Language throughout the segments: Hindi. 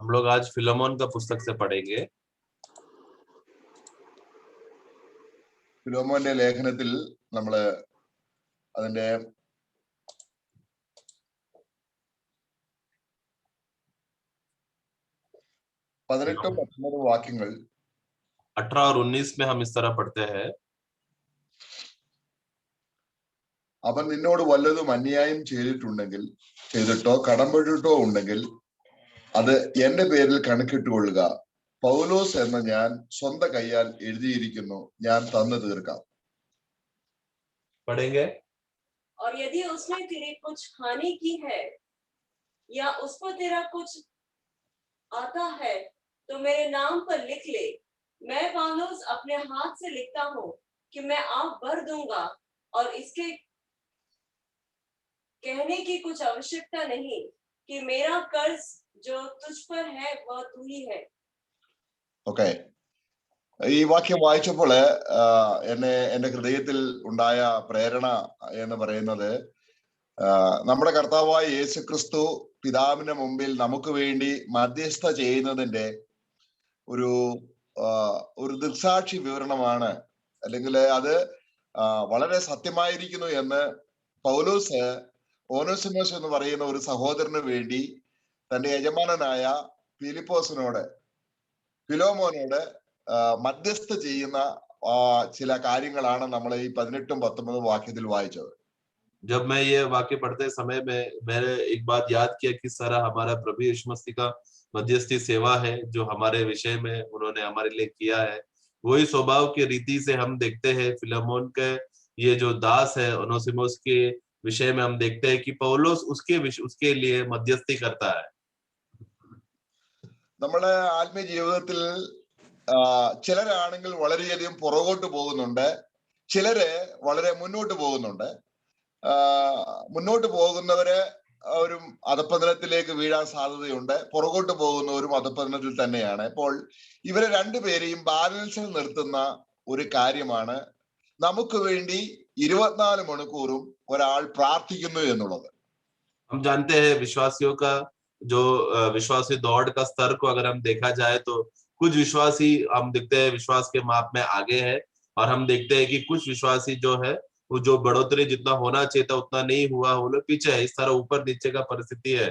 हम लोग आज फिलोमोन का पुस्तक से पढ़ेंगे। ഫിലോമോന്റെ ലേഖനത്തിൽ നമ്മള് അതിന്റെ 18-19 വാക്യങ്ങൾ 18 और 19 में हम इस तरह पढ़ते हैं। അവൻ നിന്നോട് വല്ലതും അന്യായം ചെയ്തിട്ടോ കടംപെട്ടിട്ടോ ഉണ്ടെങ്കിൽ അത് എന്റെ പേരിൽ കണക്കിട്ടുകൊള്ളുക. പൗലോസ് എന്ന ഞാൻ സ്വന്തം കൈയാൽ എഴുതിയിരിക്കുന്നു, ഞാൻ തന്നു തീർക്കാം. पढ़ेंगे। और यदि उसने तेरी कुछ हानि की है या उस पर तेरा कुछ आता है तो मेरे नाम पर लिख ले। मैं पौलुस अपने हाथ से लिखता हूँ कि मैं आप भर दूंगा और इसके कहने की कुछ आवश्यकता नहीं कि मेरा कर्ज जो तुझ पर है वह तू ही है। ഓക്കെ, ഈ വാക്യം വായിച്ചപ്പോൾ എന്റെ ഹൃദയത്തിൽ ഉണ്ടായ പ്രേരണ എന്ന് പറയുന്നത്, നമ്മുടെ കർത്താവായ യേശുക്രിസ്തു പിതാവിന്റെ മുമ്പിൽ നമുക്ക് വേണ്ടി മധ്യസ്ഥ ചെയ്യുന്നതിന്റെ ഒരു ദൃക്സാക്ഷി വിവരണമാണ്. അല്ലെങ്കിൽ അത് വളരെ സത്യമായിരിക്കുന്നു എന്ന് പൗലോസ് ഓനോസിമോസ് എന്ന് പറയുന്ന ഒരു സഹോദരന് വേണ്ടി തന്റെ യജമാനനായ ഫിലോമോനോട് മധ്യസ്ഥ ചെയ്യുന്ന ചില കാര്യങ്ങളാണ് നമ്മൾ ഈ 18-19 വാക്യത്തിൽ വായിച്ചത്. जब मैं ये वाक्य पढ़ते समय में मैंने एक बात याद किया कि सारा हमारा प्रभु यीशु मसीह का मध्यस्थी सेवा है जो हमारे विषय में उन्होंने हमारे लिए किया है। वही स्वभाव की रीति से हम देखते हैं फिलोमोन के ये जो दास है ओनेसिमुस के विषय में हम देखते हैं कि पौलुस उसके लिए मध्यस्थी करता है। നമ്മുടെ ആത്മീയ ജീവിതത്തിൽ ചിലരാണെങ്കിൽ വളരെയധികം പുറകോട്ട് പോകുന്നുണ്ട്, ചിലര് വളരെ മുന്നോട്ട് പോകുന്നുണ്ട്. മുന്നോട്ട് പോകുന്നവര് ഒരു അധപ്പതനത്തിലേക്ക് വീഴാൻ സാധ്യതയുണ്ട്, പുറകോട്ട് പോകുന്നവരും അധപ്പതനത്തിൽ തന്നെയാണ്. അപ്പോൾ ഇവരെ രണ്ടുപേരെയും ബാലൻസിൽ നിർത്തുന്ന ഒരു കാര്യമാണ് നമുക്ക് വേണ്ടി 24 മണിക്കൂറും ഒരാൾ പ്രാർത്ഥിക്കുന്നു എന്നുള്ളത്. हम जानते हैं विश्वासियों का जो विश्वासी दौड़ का स्तर को अगर हम देखा जाए तो कुछ विश्वासी हम देखते हैं विश्वास के माप में आगे है, और हम देखते हैं कि कुछ विश्वासी जो है वो जो बढ़ोतरी जितना होना चाहिए था उतना नहीं हुआ, वो लोग पीछे है। इस तरह ऊपर नीचे का परिस्थिति है।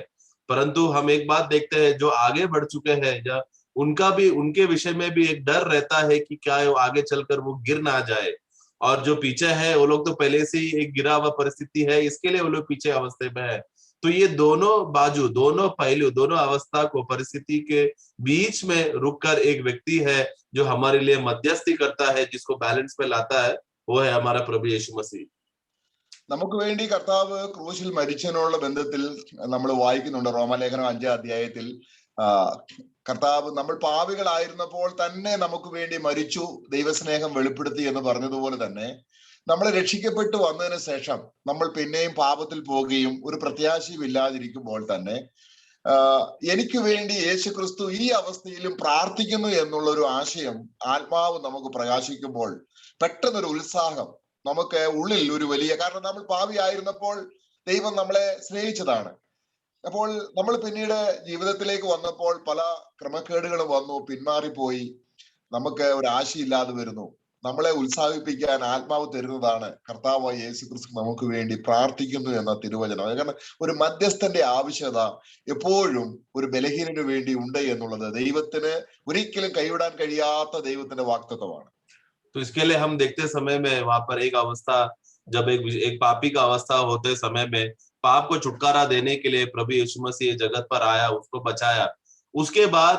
परंतु हम एक बात देखते हैं, जो आगे बढ़ चुके हैं या उनके विषय में भी एक डर रहता है कि क्या वो आगे चलकर वो गिर ना जाए, और जो पीछे है वो लोग तो पहले से ही एक गिरा हुआ परिस्थिति है, इसके लिए वो लोग पीछे अवस्था में है। तो ये दोनों बाजू, दोनों पहलू, दोनों अवस्था को परिस्थिति के बीच में रुककर एक व्यक्ति है जो हमारे लिए मध्यस्थी करता है, जिसको बैलेंस पे लाता है, वो है हमारा प्रभु यीशु मसीह। നമുക്ക് വേണ്ടി കർത്താവ് ക്രൂശിൽ മരിച്ചതിനുള്ള ബന്ധത്തിൽ നമ്മൾ വായിക്കുന്നുണ്ട്. റോമാലേഖനം 5-ാം അധ്യായത്തിൽ കർത്താവ് നമ്മൾ പാപികളായിരുന്നപ്പോൾ തന്നെ നമുക്ക് വേണ്ടി മരിച്ചു, ദൈവസ്നേഹം വെളിപ്പെടുത്തി എന്ന് പറഞ്ഞതുപോലെ തന്നെ നമ്മൾ രക്ഷിക്കപ്പെട്ടു വന്നതിന് ശേഷം നമ്മൾ പിന്നെയും പാപത്തിൽ പോവുകയും ഒരു പ്രത്യാശയും ഇല്ലാതിരിക്കുമ്പോൾ തന്നെ എനിക്ക് വേണ്ടി യേശുക്രിസ്തു ഈ അവസ്ഥയിലും പ്രാർത്ഥിക്കുന്നു എന്നുള്ള ഒരു ആശയം ആത്മാവ് നമുക്ക് പ്രകാശിക്കുമ്പോൾ പെട്ടെന്നൊരു ഉത്സാഹം നമുക്ക് ഉള്ളിൽ ഒരു വലിയ, കാരണം നമ്മൾ പാപിയായിരുന്നപ്പോൾ ദൈവം നമ്മളെ സ്നേഹിച്ചതാണ്. അപ്പോൾ നമ്മൾ പിന്നീട് ജീവിതത്തിലേക്ക് വന്നപ്പോൾ പല ക്രമക്കേടുകളും വന്നു, പിന്മാറിപ്പോയി, നമുക്ക് ഒരു ആശയില്ലാതെ വരുന്നു. നമ്മളെ ഉത്സാഹിപ്പിക്കാൻ ആത്മാവ് തരുന്നതാണ് കർത്താവായ യേശുക്രിസ്തു നമുക്ക് വേണ്ടി പ്രാർത്ഥിക്കുന്നു എന്ന തിരുവചനം. കാരണം ഒരു മധ്യസ്ഥന്റെ ആവശ്യകത എപ്പോഴും ഒരു ബലഹീനന് വേണ്ടി ഉണ്ട് എന്നുള്ളത് ദൈവത്തിന് ഒരിക്കലും കൈവിടാൻ കഴിയാത്ത ദൈവത്തിന്റെ വാഗ്ദത്തമാണ്. तो इसके लिए हम देखते समय में वहां पर एक अवस्था, जब एक पापी का अवस्था होते समय में पाप को छुटकारा देने के लिए प्रभु यीशु मसीह जगत पर आया, उसको बचाया। उसके बाद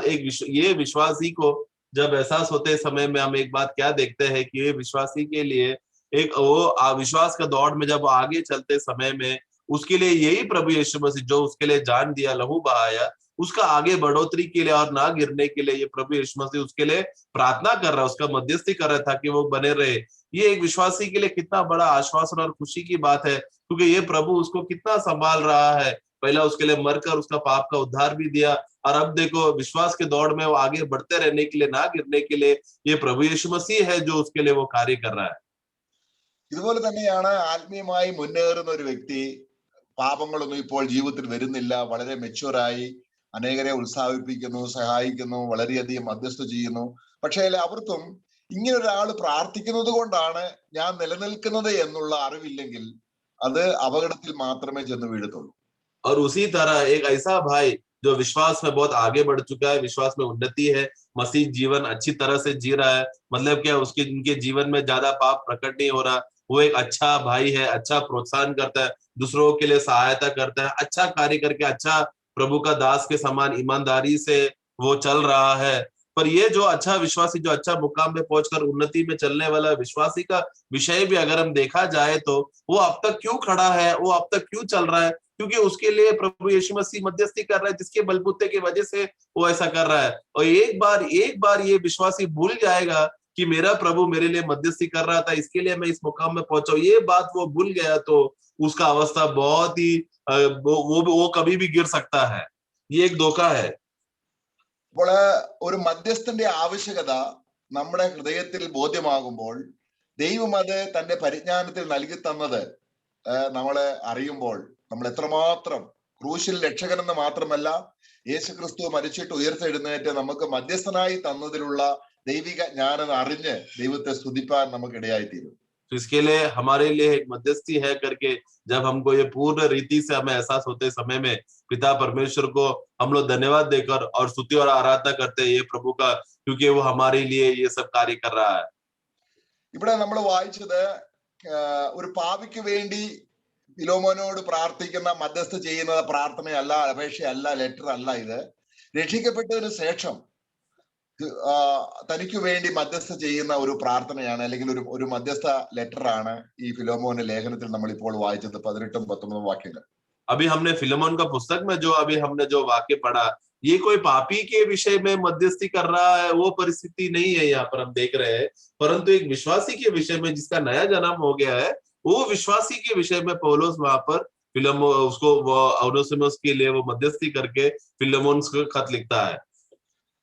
ये विश्वासी को जब एहसास होते समय में हम एक बात क्या देखते हैं कि ये विश्वासी के लिए एक वो विश्वास का दौड़ में जब आगे चलते समय में उसके लिए यही प्रभु यीशु मसीह जो उसके लिए जान दिया, लहू बहाया, उसका आगे बढ़ोतरी के लिए और ना गिरने के लिए ये प्रभु यीशु मसीह उसके लिए प्रार्थना कर रहा है, उसका मध्यस्थी कर रहा था कि वो बने रहे। ये एक विश्वासी के लिए कितना बड़ा आश्वासन और खुशी की बात है, क्योंकि ये प्रभु उसको कितना संभाल रहा है। पहला उसके लिए मरकर उसका पाप का उद्धार भी दिया, और अब देखो विश्वास के दौड़ में वो आगे बढ़ते रहने के लिए, ना गिरने के लिए ये प्रभु यीशु मसीह है जो उसके लिए वो कार्य कर रहा है। ഇതുപോലെ തന്നെയാണ് ആത്മീയമായി മുന്നേറുന്ന ഒരു വ്യക്തി പാപങ്ങളൊന്നും ഇപ്പോൾ ജീവിതത്തിൽ വരുന്നില്ല, വളരെ മെച്യൂറായി അനേകരെ ഉത്സാഹിപ്പിക്കുന്നു, സഹായിക്കുന്നു, വളരെയധികം മധ്യസ്ഥ ചെയ്യുന്നു. പക്ഷേ അവർക്കും ഇങ്ങനെ ഒരാൾ പ്രാർത്ഥിക്കുന്നത് കൊണ്ടാണ് ഞാൻ നിലനിൽക്കുന്നത് എന്നുള്ള അറിവില്ലെങ്കിൽ അത് അപകടത്തിൽ മാത്രമേ ചെന്ന് വീഴത്തുള്ളൂ. और उसी तरह एक ऐसा भाई जो विश्वास में बहुत आगे बढ़ चुका है, विश्वास में उन्नति है, मसीह जीवन अच्छी तरह से जी रहा है, मतलब क्या उसके उनके जीवन में ज्यादा पाप प्रकट नहीं हो रहा, वो एक अच्छा भाई है, अच्छा प्रोत्साहन करता है, दूसरों के लिए सहायता करता है, अच्छा कार्य करके अच्छा प्रभु का दास के समान ईमानदारी से वो चल रहा है। पर ये जो अच्छा विश्वासी, जो अच्छा मुकाम में पहुंचकर उन्नति में चलने वाला विश्वासी का विषय भी अगर हम देखा जाए तो वो अब तक क्यों खड़ा है, वो अब तक क्यों चल रहा है, क्योंकि उसके लिए प्रभु यीशु मसीह मध्यस्थी कर रहा है, जिसके बलबूते की वजह से वो ऐसा कर रहा है। और एक बार ये विश्वासी भूल जाएगा कि मेरा प्रभु मेरे लिए मध्यस्थी कर रहा था, इसके लिए मैं इस मुकाम में पहुंचा हूं, ये बात वो भूल गया तो उसका अवस्था बहुत ही वो कभी भी गिर सकता है। ये एक धोखा है। അപ്പോൾ ഒരു മധ്യസ്ഥന്റെ ആവശ്യകത നമ്മുടെ ഹൃദയത്തിൽ ബോധ്യമാകുമ്പോൾ ദൈവം അത് തന്റെ പരിജ്ഞാനത്തിൽ നൽകി തന്നത് നമ്മളെ അറിയുമ്പോൾ നമ്മൾ എത്രമാത്രം ക്രൂശിൽ രക്ഷകനെന്ന് മാത്രമല്ല യേശുക്രിസ്തു മരിച്ചിട്ട് ഉയർത്തെഴുന്നേറ്റ് നമുക്ക് മധ്യസ്ഥനായി തന്നതിലുള്ള ദൈവിക ജ്ഞാനം അറിഞ്ഞ് ദൈവത്തെ സ്തുതിപ്പാൻ നമുക്ക് ഇടയായിത്തീരും. तो इसके लिए हमारे लिए एक मध्यस्थी है करके जब हमको ये पूर्ण रीति से हमें एहसास होते समय में पिता परमेश्वर को हम लोग धन्यवाद देकर और स्तुति और आराधना करते हैं ये प्रभु का, क्योंकि वो हमारे लिए ये सब कार्य कर रहा है। ഇവിടെ നമ്മൾ വായിച്ചത് ഒരു പാപിക്ക് വേണ്ടി ഫിലോമോനോട് പ്രാർത്ഥിക്കുന്ന മധ്യസ്ഥ ചെയ്യുന്ന പ്രാർത്ഥനയല്ല, അപേക്ഷയല്ല, ലെറ്റർ അല്ല. ഇത് രക്ഷിക്കപ്പെട്ടതിന് ശേഷം തനിക്ക് വേണ്ടി മധ്യസ്ഥ ചെയ്യുന്ന ഒരു പ്രാർത്ഥനയാണ്, അല്ലെങ്കിൽ ഒരു മധ്യസ്ഥ ലെറ്ററാണ് ഈ ഫിലോമോന്റെ ലേഖനത്തിൽ നമ്മൾ ഇപ്പോൾ വായിച്ചത് 18-19 വാക്യങ്ങൾ. अभी हमने फिलोमोन का पुस्तक में जो अभी हमने जो वाक्य पढ़ा, ये कोई पापी के विषय में मध्यस्थी कर रहा है वो परिस्थिति नहीं है यहाँ पर हम देख रहे हैं, परंतु एक विश्वासी के विषय में जिसका नया जन्म हो गया है, वो विश्वासी के विषय में पौलुस वहां पर फिलोमोन उसको ओनेसिमस के लिए वो मध्यस्थी करके फिलोमोन को खत लिखता है।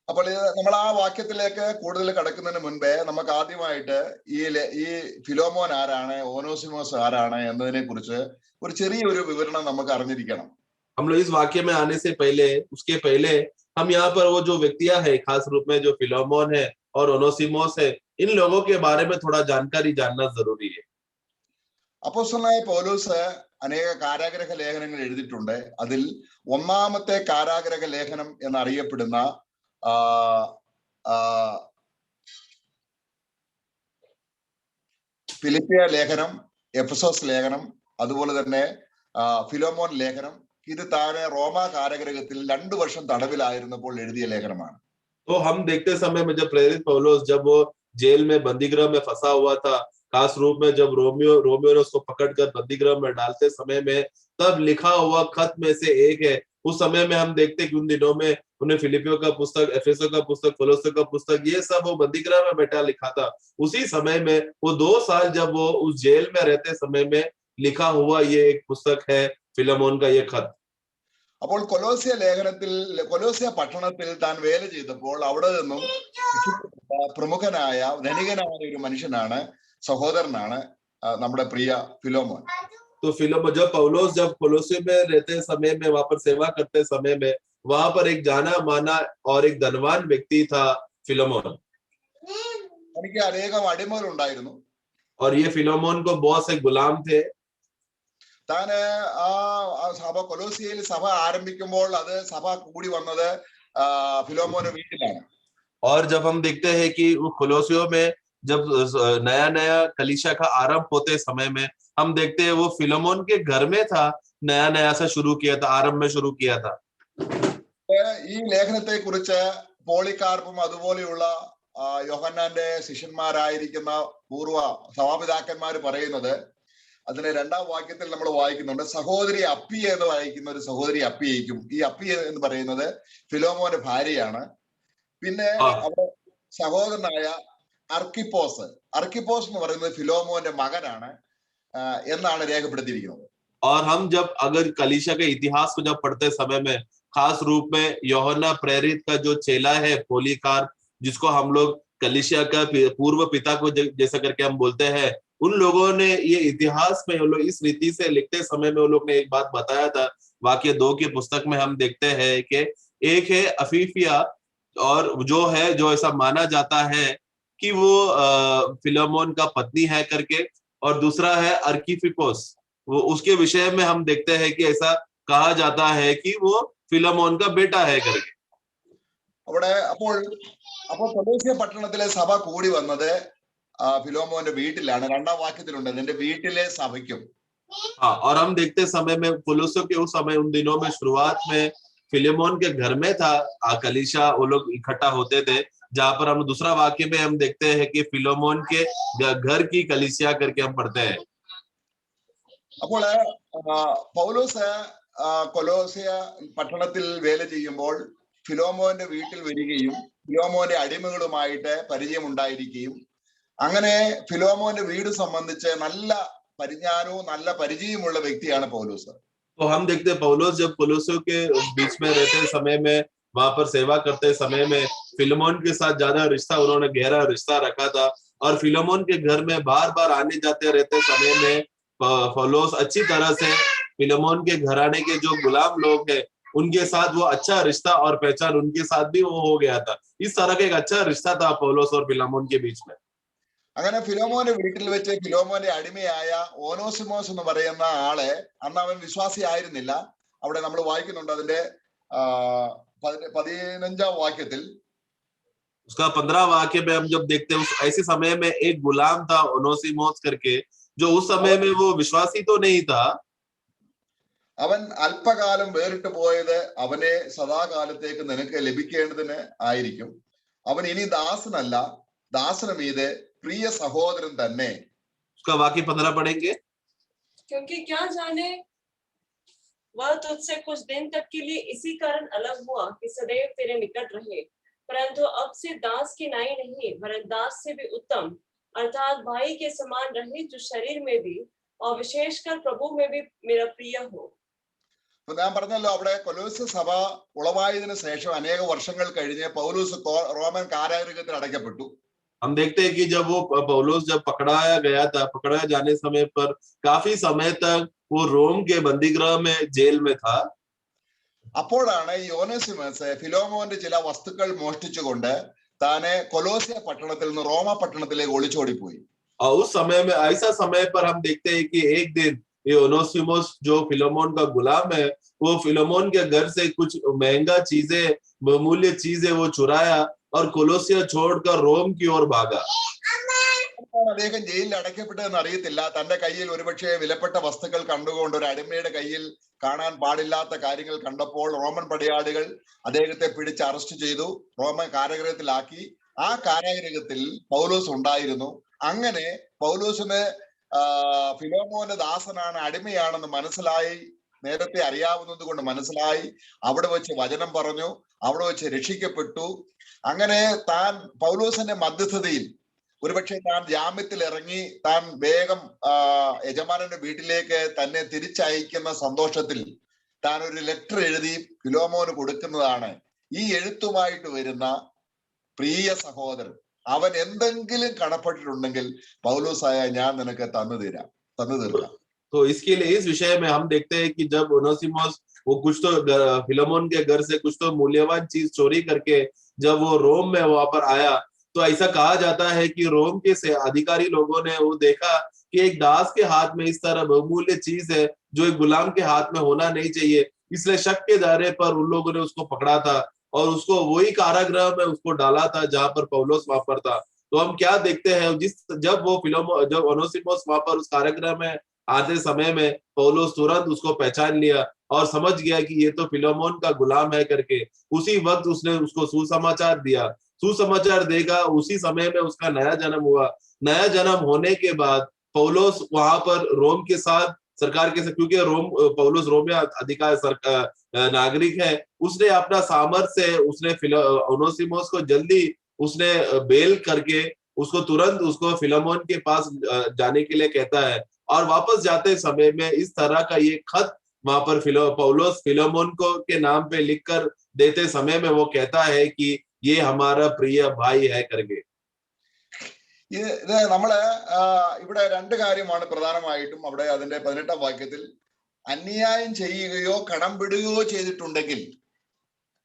അപ്പോൾ നമ്മൾ ആ വാക്യത്തിലേക്ക് കൂടുതൽ കടക്കുന്നതിന് മുൻപേ നമുക്ക് ആദ്യമായിട്ട് ഈ ഫിലോമോൻ ആരാണ്, ഓനോസിമോസ് ആരാണ് എന്നതിനെ കുറിച്ച് ഒരു ചെറിയൊരു വിവരണം നമുക്ക് അറിഞ്ഞിരിക്കണം. हम लोग इस वाक्य में आने से पहले, उसके पहले हम यहाँ पर वो जो व्यक्तियां है, खास रूप में जो फिलोमोन है और ओनेसिमोस है, इन लोगों के बारे में थोड़ा जानकारी जानना जरूरी है। അപ്പോസ്തലനായ പൗലോസ് അനേക കാരാഗ്രഹ ലേഖനങ്ങൾ എഴുതിയിട്ടുണ്ട്. അതിൽ ഒന്നാമത്തെ കാരാഗ്രഹ ലേഖനം എന്നറിയപ്പെടുന്ന ഫിലിപ്പിയ ലേഖനം, എഫെസോസ് ലേഖനം, അതുപോലെ തന്നെ ഫിലോമോൻ ലേഖനം, ഇത് താനെ റോമാ കാരാഗ്രഹത്തിൽ 2 വർഷം തടവിലായിരുന്നപ്പോൾ എഴുതിയ ലേഖനമാണ്. तो हम देखते समय में जब प्रेरित पौलुस जब वो जेल में बंदीगृह में फंसा हुआ था, खास रूप में जब रोमियो ने उसको पकड़कर बंदीगृह में डालते समय में तब लिखा हुआ खत में से एक है। उस समय में हम देखते कि उन दिनों में उन्हें फिलिपियों का पुस्तक, एफेसों का पुस्तक, कोलोसियों का पुस्तक, ये सब वो बंदीगृह में बैठा लिखा था। उसी समय में वो 2 साल जब वो उस जेल में रहते समय में लिखा हुआ ये एक पुस्तक है, फिलोमोन का ये खत। അപ്പോൾ കൊലോസ്യ പട്ടണത്തിൽ താൻ വേല ചെയ്തപ്പോൾ അവിടെ നിന്നും പ്രമുഖനായ ധനികനായ ഒരു മനുഷ്യനാണ്, സഹോദരനാണ് നമ്മുടെ പ്രിയ ഫിലോമോൻ. तो फिलोमोन जब पौलुस जब कोलोसे में रहते समय में, वहां पर सेवा करते समय में, वहां पर एक जाना माना और एक धनवान व्यक्ति था फिलोमोन। എനിക്ക് അനേകം അടിമകൾ ഉണ്ടായിരുന്നു. और ये फिलोमोन को बहुत से गुलाम थे. താന് ആ സഭ, കൊലോസിയയിൽ സഭ ആരംഭിക്കുമ്പോൾ അത് സഭ കൂടി വന്നത് ഫിലോമോന്റെ വീട്ടിലാണ്. और जब हम देखते हैं कि वो कोलोसियों में जब नया नया कलीसिया का आरंभ होते समय में हम देखते हैं वो फिलोमोन के घर में था, नया नया सा शुरू किया था, आरंभ में शुरू किया था. ഈ ലേഖനത്തെ കുറിച്ച് പോളികാർപ്പും അതുപോലെയുള്ള യോഹന്നാന്റെ ശിഷ്യന്മാരായിരിക്കുന്ന പൂർവ്വ സഭാപിതാക്കന്മാർ പറയുന്നത്, അതിന് 2ാം വാക്യത്തിൽ നമ്മൾ വായിക്കുന്നുണ്ട്, സഹോദരി അപ്പിയ എന്ന് വായിക്കുന്ന ഒരു സഹോദരി അപ്പിയയ്ക്കും. ഈ അപ്പിയ എന്ന് പറയുന്നത് ഫിലോമോന്റെ ഭാര്യയാണ്. പിന്നെ അവിടെ സഹോദരനായ അർക്കിപ്പോസ് എന്ന് പറയുന്നത് ഫിലോമോന്റെ മകനാണ് എന്നാണ് രേഖപ്പെടുത്തിയിരിക്കുന്നത്. और हम जब अगर कलीसिया के इतिहास को जब पढ़ते समय में, खास रूप में यूहन्ना प्रेरित का जो चेला है पोलीकार्प, जिसको हम लोग कलीसिया का पूर्व पिता को जैसा करके हम बोलते हैं, उन लोगों ने ये इतिहास में वो लोग इस रीति से लिखते समय में वो लोग ने एक बात बताया था। वाक्य 2 की पुस्तक में हम देखते हैं कि एक है अफीफिया, और जो ऐसा माना जाता है कि वो फिलोमोन का पत्नी है करके, और दूसरा है अर्किफिपोस। वो उसके विषय में हम देखते हैं कि ऐसा कहा जाता है कि वो फिलोमोन का बेटा है करके। അവിടെ അപ്പോൾ കൊലോസ്യ പട്ടണത്തിലെ സഭ കൂടി വന്നത് ഫിലോമോന്റെ വീട്ടിലാണ്. 2-ാം വാക്യത്തിലുണ്ട് നിന്റെ വീട്ടിലെ സഭയ്ക്കും. हाँ, और हम देखते समय में कोलोसियों के उस समय, उन दिनों में शुरुआत में फिलेमोन के घर में था कलीसिया, वो लोग इकट्ठा होते थे, जहां पर हम दूसरा वाक्य में हम देखते हैं कि फिलोमोन के घर की कलीसिया करके हम पढ़ते हैं। അപ്പോൾ പൗലോസ് കൊലോസ്യ പട്ടണത്തിൽ വേല ചെയ്യുമ്പോൾ ഫിലോമോന്റെ വീട്ടിൽ വരികയും ഫിലോമോന്റെ അടിമകളുമായിട്ട് പരിചയമുണ്ടായിരിക്കുകയും അങ്ങനെ ഫിലോമോന്റെ വീട് സംബന്ധിച്ച് നല്ല പരിജ്ഞാനവും നല്ല പരിചയമുള്ള വ്യക്തിയാണ് പൗലോസ്. तो हम देखते हैं पौलुस जब कोलोसियों के बीच में रहते समय में, वहां पर सेवा करते समय में फिलेमोन के साथ ज्यादा रिश्ता, उन्होंने गहरा रिश्ता रखा था, और फिलेमोन के घर में बार बार आने जाते रहते समय में पौलुस अच्छी तरह से फिलेमोन के घराने के जो गुलाम लोग हैं उनके साथ वो अच्छा रिश्ता और पहचान उनके साथ भी वो हो गया था। इस तरह का एक अच्छा रिश्ता था पौलुस और फिलेमोन के बीच में। അങ്ങനെ ഫിലോമോന്റെ വീട്ടിൽ വെച്ച് ഫിലോമോന്റെ അടിമയായ ഓനോസിമോസ് എന്ന് പറയുന്ന ആള്, അന്ന് അവൻ വിശ്വാസി ആയിരുന്നില്ല. അവിടെ നമ്മൾ വായിക്കുന്നുണ്ട് അതിന്റെ 15-ാം വാക്യത്തിൽ. उसका 15 वाक्य में हम जब देखते हैं, उस ऐसे समय में एक गुलाम था ओनोसिमोस करके, जो उस समय में वो विश्वासी तो नहीं था। അവൻ അല്പകാലം വേറിട്ട് പോയത് അവനെ സദാകാലത്തേക്ക് നിനക്ക് ലഭിക്കേണ്ടതിന് ആയിരിക്കും. അവൻ ഇനി ദാസനല്ല, ദാസന് മീതെ प्रिय सहोदरन तन्ने. उसका वाक्य 15 पढ़ेंगे। क्योंकि क्या जाने वह तुझसे कुछ दिन तक के लिए इसी कारण अलग हुआ कि सदैव तेरे निकट रहे, परंतु अब से दास की नाई नहीं वरन दास से भी उत्तम अर्थात भाई के समान रहे, जो शरीर में भी और विशेषकर प्रभु में भी मेरा प्रिय हो. ഞാൻ പറഞ്ഞല്ലോ, അവിടെ കൊലോസ്യ സഭ ഉളവായതിനു ശേഷം അനേക വർഷങ്ങൾ കഴിഞ്ഞ് പൗലോസ് റോമൻ കാരാഗൃഹത്തിൽ അടയ്ക്കപ്പെട്ടു. हम देखते हैं कि जब वो पौलुस जब पकड़ाया गया था, पकड़ाया जाने समय पर काफी समय तक वो रोम के बंदीगृह में, जेल में था. അപ്പോഴാണ് ഈ ഓനേസിമസ് ഫിലോമോന്റെ ചില വസ്തുക്കൾ മോഷ്ടിച്ചുകൊണ്ട് താനെ കൊലോസ്യ പട്ടണത്തിൽ നിന്ന് റോമ പട്ടണത്തിലേക്ക് ഒളിച്ചോടിപ്പോയി. और उस समय में, ऐसा समय पर हम देखते हैं कि एक दिन ये ओनोसिमोस जो फिलोमोन का गुलाम है, वो फिलोमोन के घर से कुछ महंगा चीजें, बहुमूल्य चीजें वो चुराया और कोलोसिया छोड़कर रोम की ओर भागा. അദ്ദേഹം ജയിലിൽ അടയ്ക്കപ്പെട്ടതെന്ന് അറിയത്തില്ല. തന്റെ കയ്യിൽ ഒരുപക്ഷെ വിലപ്പെട്ട വസ്തുക്കൾ കണ്ടുകൊണ്ട്, ഒരു അടിമയുടെ കയ്യിൽ കാണാൻ പാടില്ലാത്ത കാര്യങ്ങൾ കണ്ടപ്പോൾ റോമൻ പടയാളികൾ അദ്ദേഹത്തെ പിടിച്ച് അറസ്റ്റ് ചെയ്തു, റോമൻ കാരാഗൃഹത്തിലാക്കി. ആ കാരാഗൃഹത്തിൽ പൗലോസ് ഉണ്ടായിരുന്നു. അങ്ങനെ പൗലോസിന് ഫിലോമോന്റെ ദാസനാണ്, അടിമയാണെന്ന് മനസ്സിലായി. നേരത്തെ അറിയാവുന്നത് കൊണ്ട് മനസ്സിലായി. അവിടെ വെച്ച് വചനം പറഞ്ഞു, അവിടെ വെച്ച് രക്ഷിക്കപ്പെട്ടു. അങ്ങനെ താൻ പൗലോസിന്റെ മധ്യസ്ഥതയിൽ ഒരുപക്ഷെ താൻ ജാമ്യത്തിൽ ഇറങ്ങി താൻ വേഗം യജമാനന്റെ വീട്ടിലേക്ക് തന്നെ തിരിച്ചയക്കുന്ന സന്തോഷത്തിൽ താൻ ഒരു ലെറ്റർ എഴുതി ഫിലോമോന് കൊടുക്കുന്നതാണ്. ഈ എഴുത്തുമായിട്ട് വരുന്ന പ്രിയ സഹോദരൻ, അവൻ എന്തെങ്കിലും കടപ്പെട്ടിട്ടുണ്ടെങ്കിൽ പൗലോസായ ഞാൻ നിനക്ക് തന്നു തീർക്കാം. तो इसके लिए इस विषय में हम देखते हैं कि जब ओनोसिमोस वो कुछ तो फिलोमोन के घर से कुछ तो मूल्यवान चीज चोरी करके जब वो रोम में वहां पर आया, तो ऐसा कहा जाता है कि रोम के से अधिकारी लोगों ने वो देखा कि एक दास के हाथ में इस तरह बहुमूल्य चीज है जो एक गुलाम के हाथ में होना नहीं चाहिए, इसलिए शक के दायरे पर उन लोगों ने उसको पकड़ा था और उसको वही कारागृह में उसको डाला था जहां पर पौलुस वहां पर था. तो हम क्या देखते हैं, जब ओनोसिमोस वहां पर उस कारागृह में आते समय में पौलुस तुरंत उसको पहचान लिया और समझ गया कि ये तो फिलोमोन का गुलाम है करके. उसी वक्त उसने उसको सुसमाचार दिया. सुसमाचार देगा, उसी समय में उसका नया जन्म हुआ. नया जन्म होने के बाद पौलुस वहां पर रोम के साथ सरकार के साथ, क्योंकि पौलुस रोमिया अधिकार नागरिक है, उसने अपना सामर्थ्य से उसने ओनोसिमोस को जल्दी उसने बेल करके उसको तुरंत उसको फिलोमोन के पास जाने के लिए कहता है. और वापस जाते समय में इस तरह का ये खत वहां पर पौलुस फिलोमोन को के नाम पे लिखकर देते समय में वो कहता है कि ये हमारा प्रिय भाई है करके. ഇത് നമ്മള് ഇവിടെ രണ്ട് കാര്യമാണ് പ്രധാനമായിട്ടും. അവിടെ അതിന്റെ 18-ാം വാക്യത്തിൽ അന്യായം ചെയ്യുകയോ കടം വിടുകയോ ചെയ്തിട്ടുണ്ടെങ്കിൽ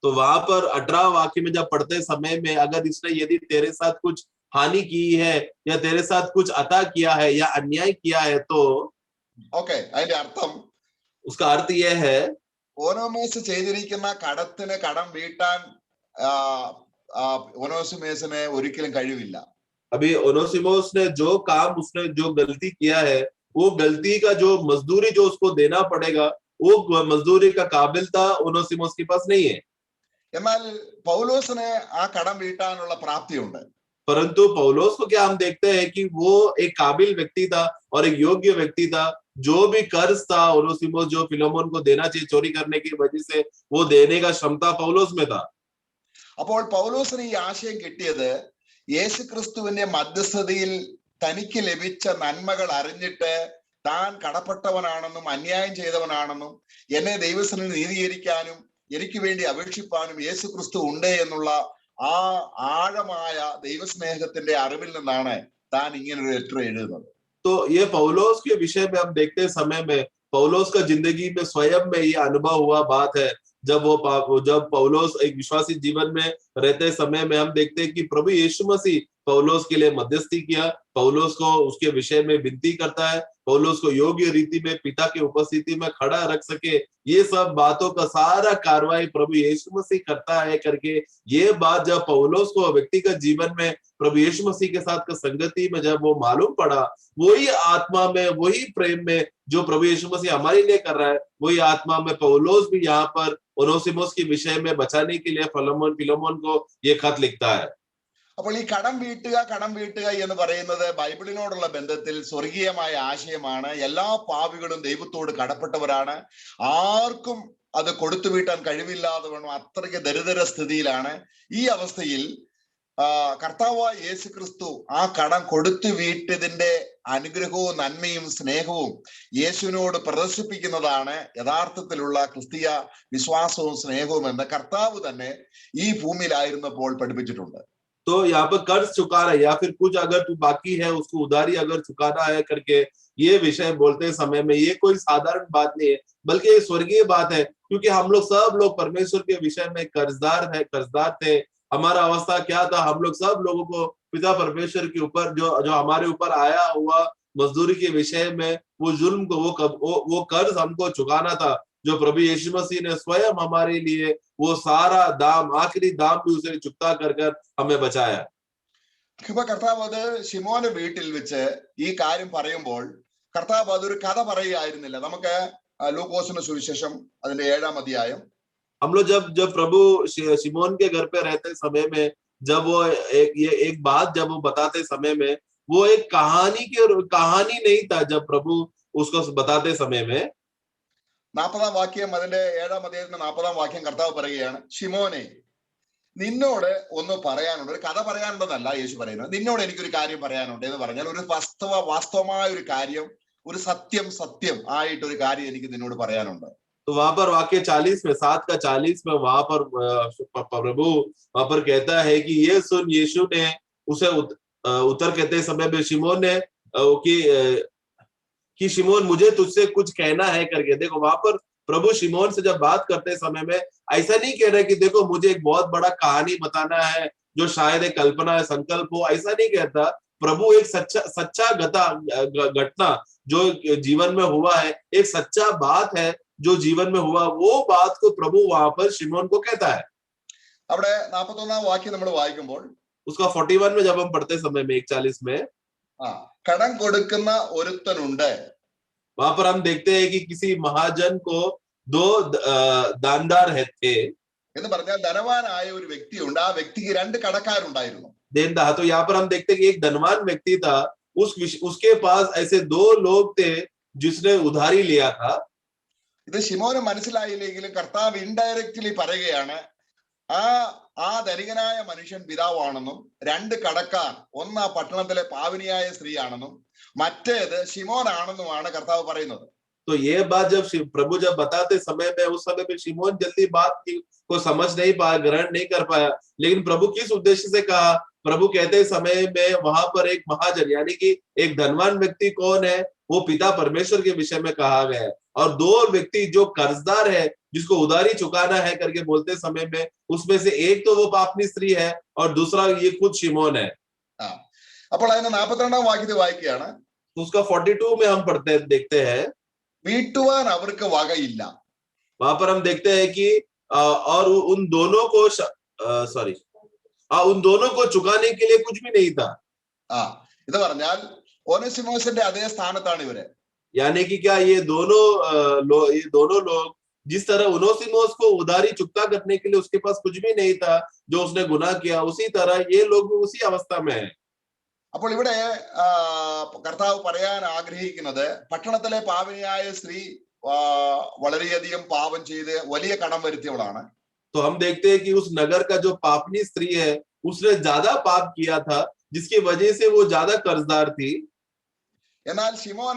तो वहां पर 18 वाक्य में जब पढ़ते समय में अगर इसने यदि तेरे साथ कुछ हानि की है या तेरे साथ कुछ अता किया है या अन्याय किया है तो ഓക്കെ, അതിന്റെ അർത്ഥം उसका अर्थ यह है ഓനോമേസ് ചെയ്തിരിക്കുന്ന കടത്തിന് കടം വീട്ടാൻ ഓനോസിമേസിന് ഒരിക്കലും കഴിവില്ല. अभी ओनोसिमोस ने जो काम उसने जो गलती किया है वो गलती का जो मजदूरी जो उसको देना पड़ेगा वो मजदूरी का काबिलता ओनोसिमोस के पास नहीं है. എന്നാൽ പൗലോസിന് ആ കടം വീട്ടാനുള്ള പ്രാപ്തിയുണ്ട്. परंतु पौलोस को क्या हम देखते हैं कि वो एक काबिल व्यक्ति था और एक योग्य व्यक्ति था. जो भी कर्ज था ओनोसिमोस जो फिलोमोन को देना चाहिए चोरी करने की वजह से वो देने का क्षमता पौलोस में था. അപ്പോൾ പൗലോസിന് ഈ ആശയം കിട്ടിയത് യേശു ക്രിസ്തുവിന്റെ മധ്യസ്ഥതയിൽ തനിക്ക് ലഭിച്ച നന്മകൾ അറിഞ്ഞിട്ട് താൻ കടപ്പെട്ടവനാണെന്നും അന്യായം ചെയ്തവനാണെന്നും എന്നെ ദൈവസന്നിധിയിൽ നീതീകരിക്കാനും എനിക്ക് വേണ്ടി അപേക്ഷിപ്പാനും യേശു ക്രിസ്തു ഉണ്ട് എന്നുള്ള ആ ആഴമായ ദൈവസ്നേഹത്തിന്റെ അറിവിൽ നിന്നാണ് താൻ ഇങ്ങനെ ഒരു ലെറ്റർ എഴുതുന്നത്. तो ये पौलोस के विषय में हम देखते समय में पौलोस का जिंदगी में स्वयं में ये अनुभव हुआ बात है. जब पौलोस एक विश्वासी जीवन में रहते समय में हम देखते हैं कि प्रभु यीशु मसीह पौलोस के लिए मध्यस्थी किया. पौलोस को उसके विषय में विनती करता है. पौलोस को योग्य रीति में पिता की उपस्थिति में खड़ा रख सके. ये सब बातों का सारा कार्रवाई प्रभु यीशु मसीह करता है करके ये बात जब पौलोस को व्यक्तिगत जीवन में प्रभु यीशु मसीह के साथ का संगति में जब वो मालूम पड़ा वही आत्मा में वही प्रेम में जो प्रभु यीशु मसीह हमारे लिए कर रहा है वही आत्मा में पौलोस भी यहाँ पर ओनोसिमोस के विषय में बचाने के लिए फिलोमोन को ये खत लिखता है. അപ്പോൾ ഈ കടം വീട്ടുക എന്ന് പറയുന്നത് ബൈബിളിനോടുള്ള ബന്ധത്തിൽ സ്വർഗീയമായ ആശയമാണ്. എല്ലാ പാപികളും ദൈവത്തോട് കടപ്പെട്ടവരാണ്. ആർക്കും അത് കൊടുത്തു വീട്ടാൻ കഴിവില്ലാതെ വേണം, അത്രയ്ക്ക് ദരിദ്ര സ്ഥിതിയിലാണ്. ഈ അവസ്ഥയിൽ കർത്താവായ യേശു ക്രിസ്തു ആ കടം കൊടുത്തു വീട്ടിയതിന്റെ അനുഗ്രഹവും നന്മയും സ്നേഹവും യേശുവിനോട് പ്രദർശിപ്പിക്കുന്നതാണ് യഥാർത്ഥത്തിലുള്ള ക്രിസ്തീയ വിശ്വാസവും സ്നേഹവും എന്ന് കർത്താവ് തന്നെ ഈ ഭൂമിയിലായിരുന്നപ്പോൾ പഠിപ്പിച്ചിട്ടുണ്ട്. तो यहाँ पर कर्ज चुकाना या फिर कुछ अगर तू बाकी है उसको उधारी अगर चुकाना है करके ये विषय बोलते समय में ये कोई साधारण बात नहीं है बल्कि ये स्वर्गीय बात है. क्योंकि हम लोग सब लोग परमेश्वर के विषय में कर्जदार थे. हमारा अवस्था क्या था, हम लोग सब लोगों को पिता परमेश्वर के ऊपर जो हमारे ऊपर आया हुआ मजदूरी के विषय में वो जुल्म को वो कर्ज हमको चुकाना था. जो प्रभु यीशु मसीह ने स्वयं हमारे लिए वो सारा दाम आखिरी दाम भी उसे चुकता कर हमें बचाया. കർത്താവ് അത് ശിമോന്റെ വീട്ടിൽ വെച്ച് ഈ കാര്യം പറയുമ്പോൾ കർത്താവ് അതൊരു കഥ പറയുകയായിരുന്നില്ല. നമുക്ക് ലൂക്കോസിന്റെ സുവിശേഷം അതിന്റെ 7-ാം അധ്യായം हम लोग जब प्रभु शिमोन के घर पे रहते समय में जब वो एक बात जब वो बताते समय में वो एक कहानी नहीं था. जब प्रभु उसको बताते समय में 40-ാം വാക്യം അതിന്റെ 7-ാം അധ്യായത്തിന്റെ 40-ാം വാക്യം കർത്താവ് പറയുകയാണ്, ശിമോനെ നിന്നോട് ഒന്ന് പറയാനുണ്ട്. ഒരു കഥ പറയാനുണ്ടെന്നല്ല യേശു പറയുന്നത്, നിന്നോട് എനിക്കൊരു കാര്യം പറയാനുണ്ട് എന്ന് പറഞ്ഞാൽ ഒരു വാസ്തവമായ ഒരു കാര്യം, ഒരു സത്യം ആയിട്ടൊരു കാര്യം എനിക്ക് നിന്നോട് പറയാനുണ്ട്. तो वहां पर वाक्य 40 में 7 का 40 में वहां पर प्रभु वहां पर कहता है कि ये सुन यीशु ने उसे उत्तर कहते समय में शिमोन ने कि शिमोन मुझे तुझसे कुछ कहना है करके. देखो वहां पर प्रभु शिमोन से जब बात करते समय में ऐसा नहीं कह रहे कि देखो मुझे एक बहुत बड़ा कहानी बताना है जो शायद एक कल्पना है संकल्प हो, ऐसा नहीं कहता. प्रभु एक सच्चा घटना जो जीवन में हुआ है, एक सच्चा बात है जो जीवन में हुआ, वो बात को प्रभु वहां पर शिमोन को कहता है. അവിടെ 41-ാം വാക്യം നമ്മൾ വായിക്കുമ്പോൾ उसका 41 में जब हम पढ़ते समय में 1:40 में കടം കൊടുക്കുന്ന ഒരുത്തനുണ്ട്. वहां पर हम देखते हैं कि किसी महाजन को 2 दानदार थे എന്ന് പറഞ്ഞാൽ ധനവാനായ ഒരു വ്യക്തിയുണ്ട്. ആ വ്യക്തിക്ക് 2 കടക്കാരുണ്ടായിരുന്നു. देनदार. तो यहाँ पर हम देखते हैं कि एक धनवान व्यक्ति था, उसके पास ऐसे 2 लोग थे जिसने उधारी लिया था. ഇത് ശിമോന് മനസ്സിലായില്ലെങ്കിലും കർത്താവ് ഇൻഡയറക്റ്റ്ലി പറയുകയാണ്, ആ ധനികനായ മനുഷ്യൻ പിതാവാണെന്നും 2 കടക്കാർ, ഒന്ന് ആ പട്ടണത്തിലെ പാവനിയായ സ്ത്രീയാണെന്നും മറ്റേത് ശിമോൻ ആണെന്നുമാണ് കർത്താവ് പറയുന്നത്. तो ये बात जब प्रभु जब बताते समय में, उस समय में शिमोन जल्दी बात को समझ नहीं पाया, ग्रहण नहीं कर पाया। लेकिन प्रभु किस उद्देश्य से कहा? प्रभु कहते समय में वहां पर एक महाजन यानी कि एक धनवान व्यक्ति कौन है, वो पिता परमेश्वर के विषय में कहा गया है। और दो व्यक्ति जो कर्जदार है, जिसको उधारी चुकाना है करके बोलते समय में, उसमें से एक तो वो पापनी स्त्री है और दूसरा ये खुद शिमोन है। അപ്പോൾ അതിന്റെ 42-ാം വാക്യത്തിൽ വായിക്കുകയാണ്, उसका 42 में हम पढ़ते देखते हैं, വീട്ടുവാൻ അവർക്ക് വകയില്ല. वहां पर हम देखते हैं कि और उन दोनों को उन दोनों को चुकाने के लिए कुछ भी नहीं था। ഇത് പറഞ്ഞാൽ ഓനസിമോസിന്റെ അതേ സ്ഥാനത്താണ് ഇവര്. यानी कि क्या ये दोनों लोग जिस तरह ओनेसिमोस को उधारी चुकता करने के लिए उसके पास कुछ भी नहीं था, जो उसने गुनाह किया, उसी तरह ये लोग भी उसी अवस्था में है। അപ്പോൾ ഇവിടെ കർത്താവ് പറയാൻ ആഗ്രഹിക്കുന്നത്, പട്ടണത്തിലെ പാപിനിയായ സ്ത്രീ വളരെയധികം പാപം ചെയ്ത് വലിയ കടം വരുത്തിയവളാണ്. तो हम देखते हैं कि उस नगर का जो पापनी स्त्री है, उसने ज्यादा पाप किया था, जिसकी वजह से वो ज्यादा कर्जदार थी। എന്നാൽ ശിമോൻ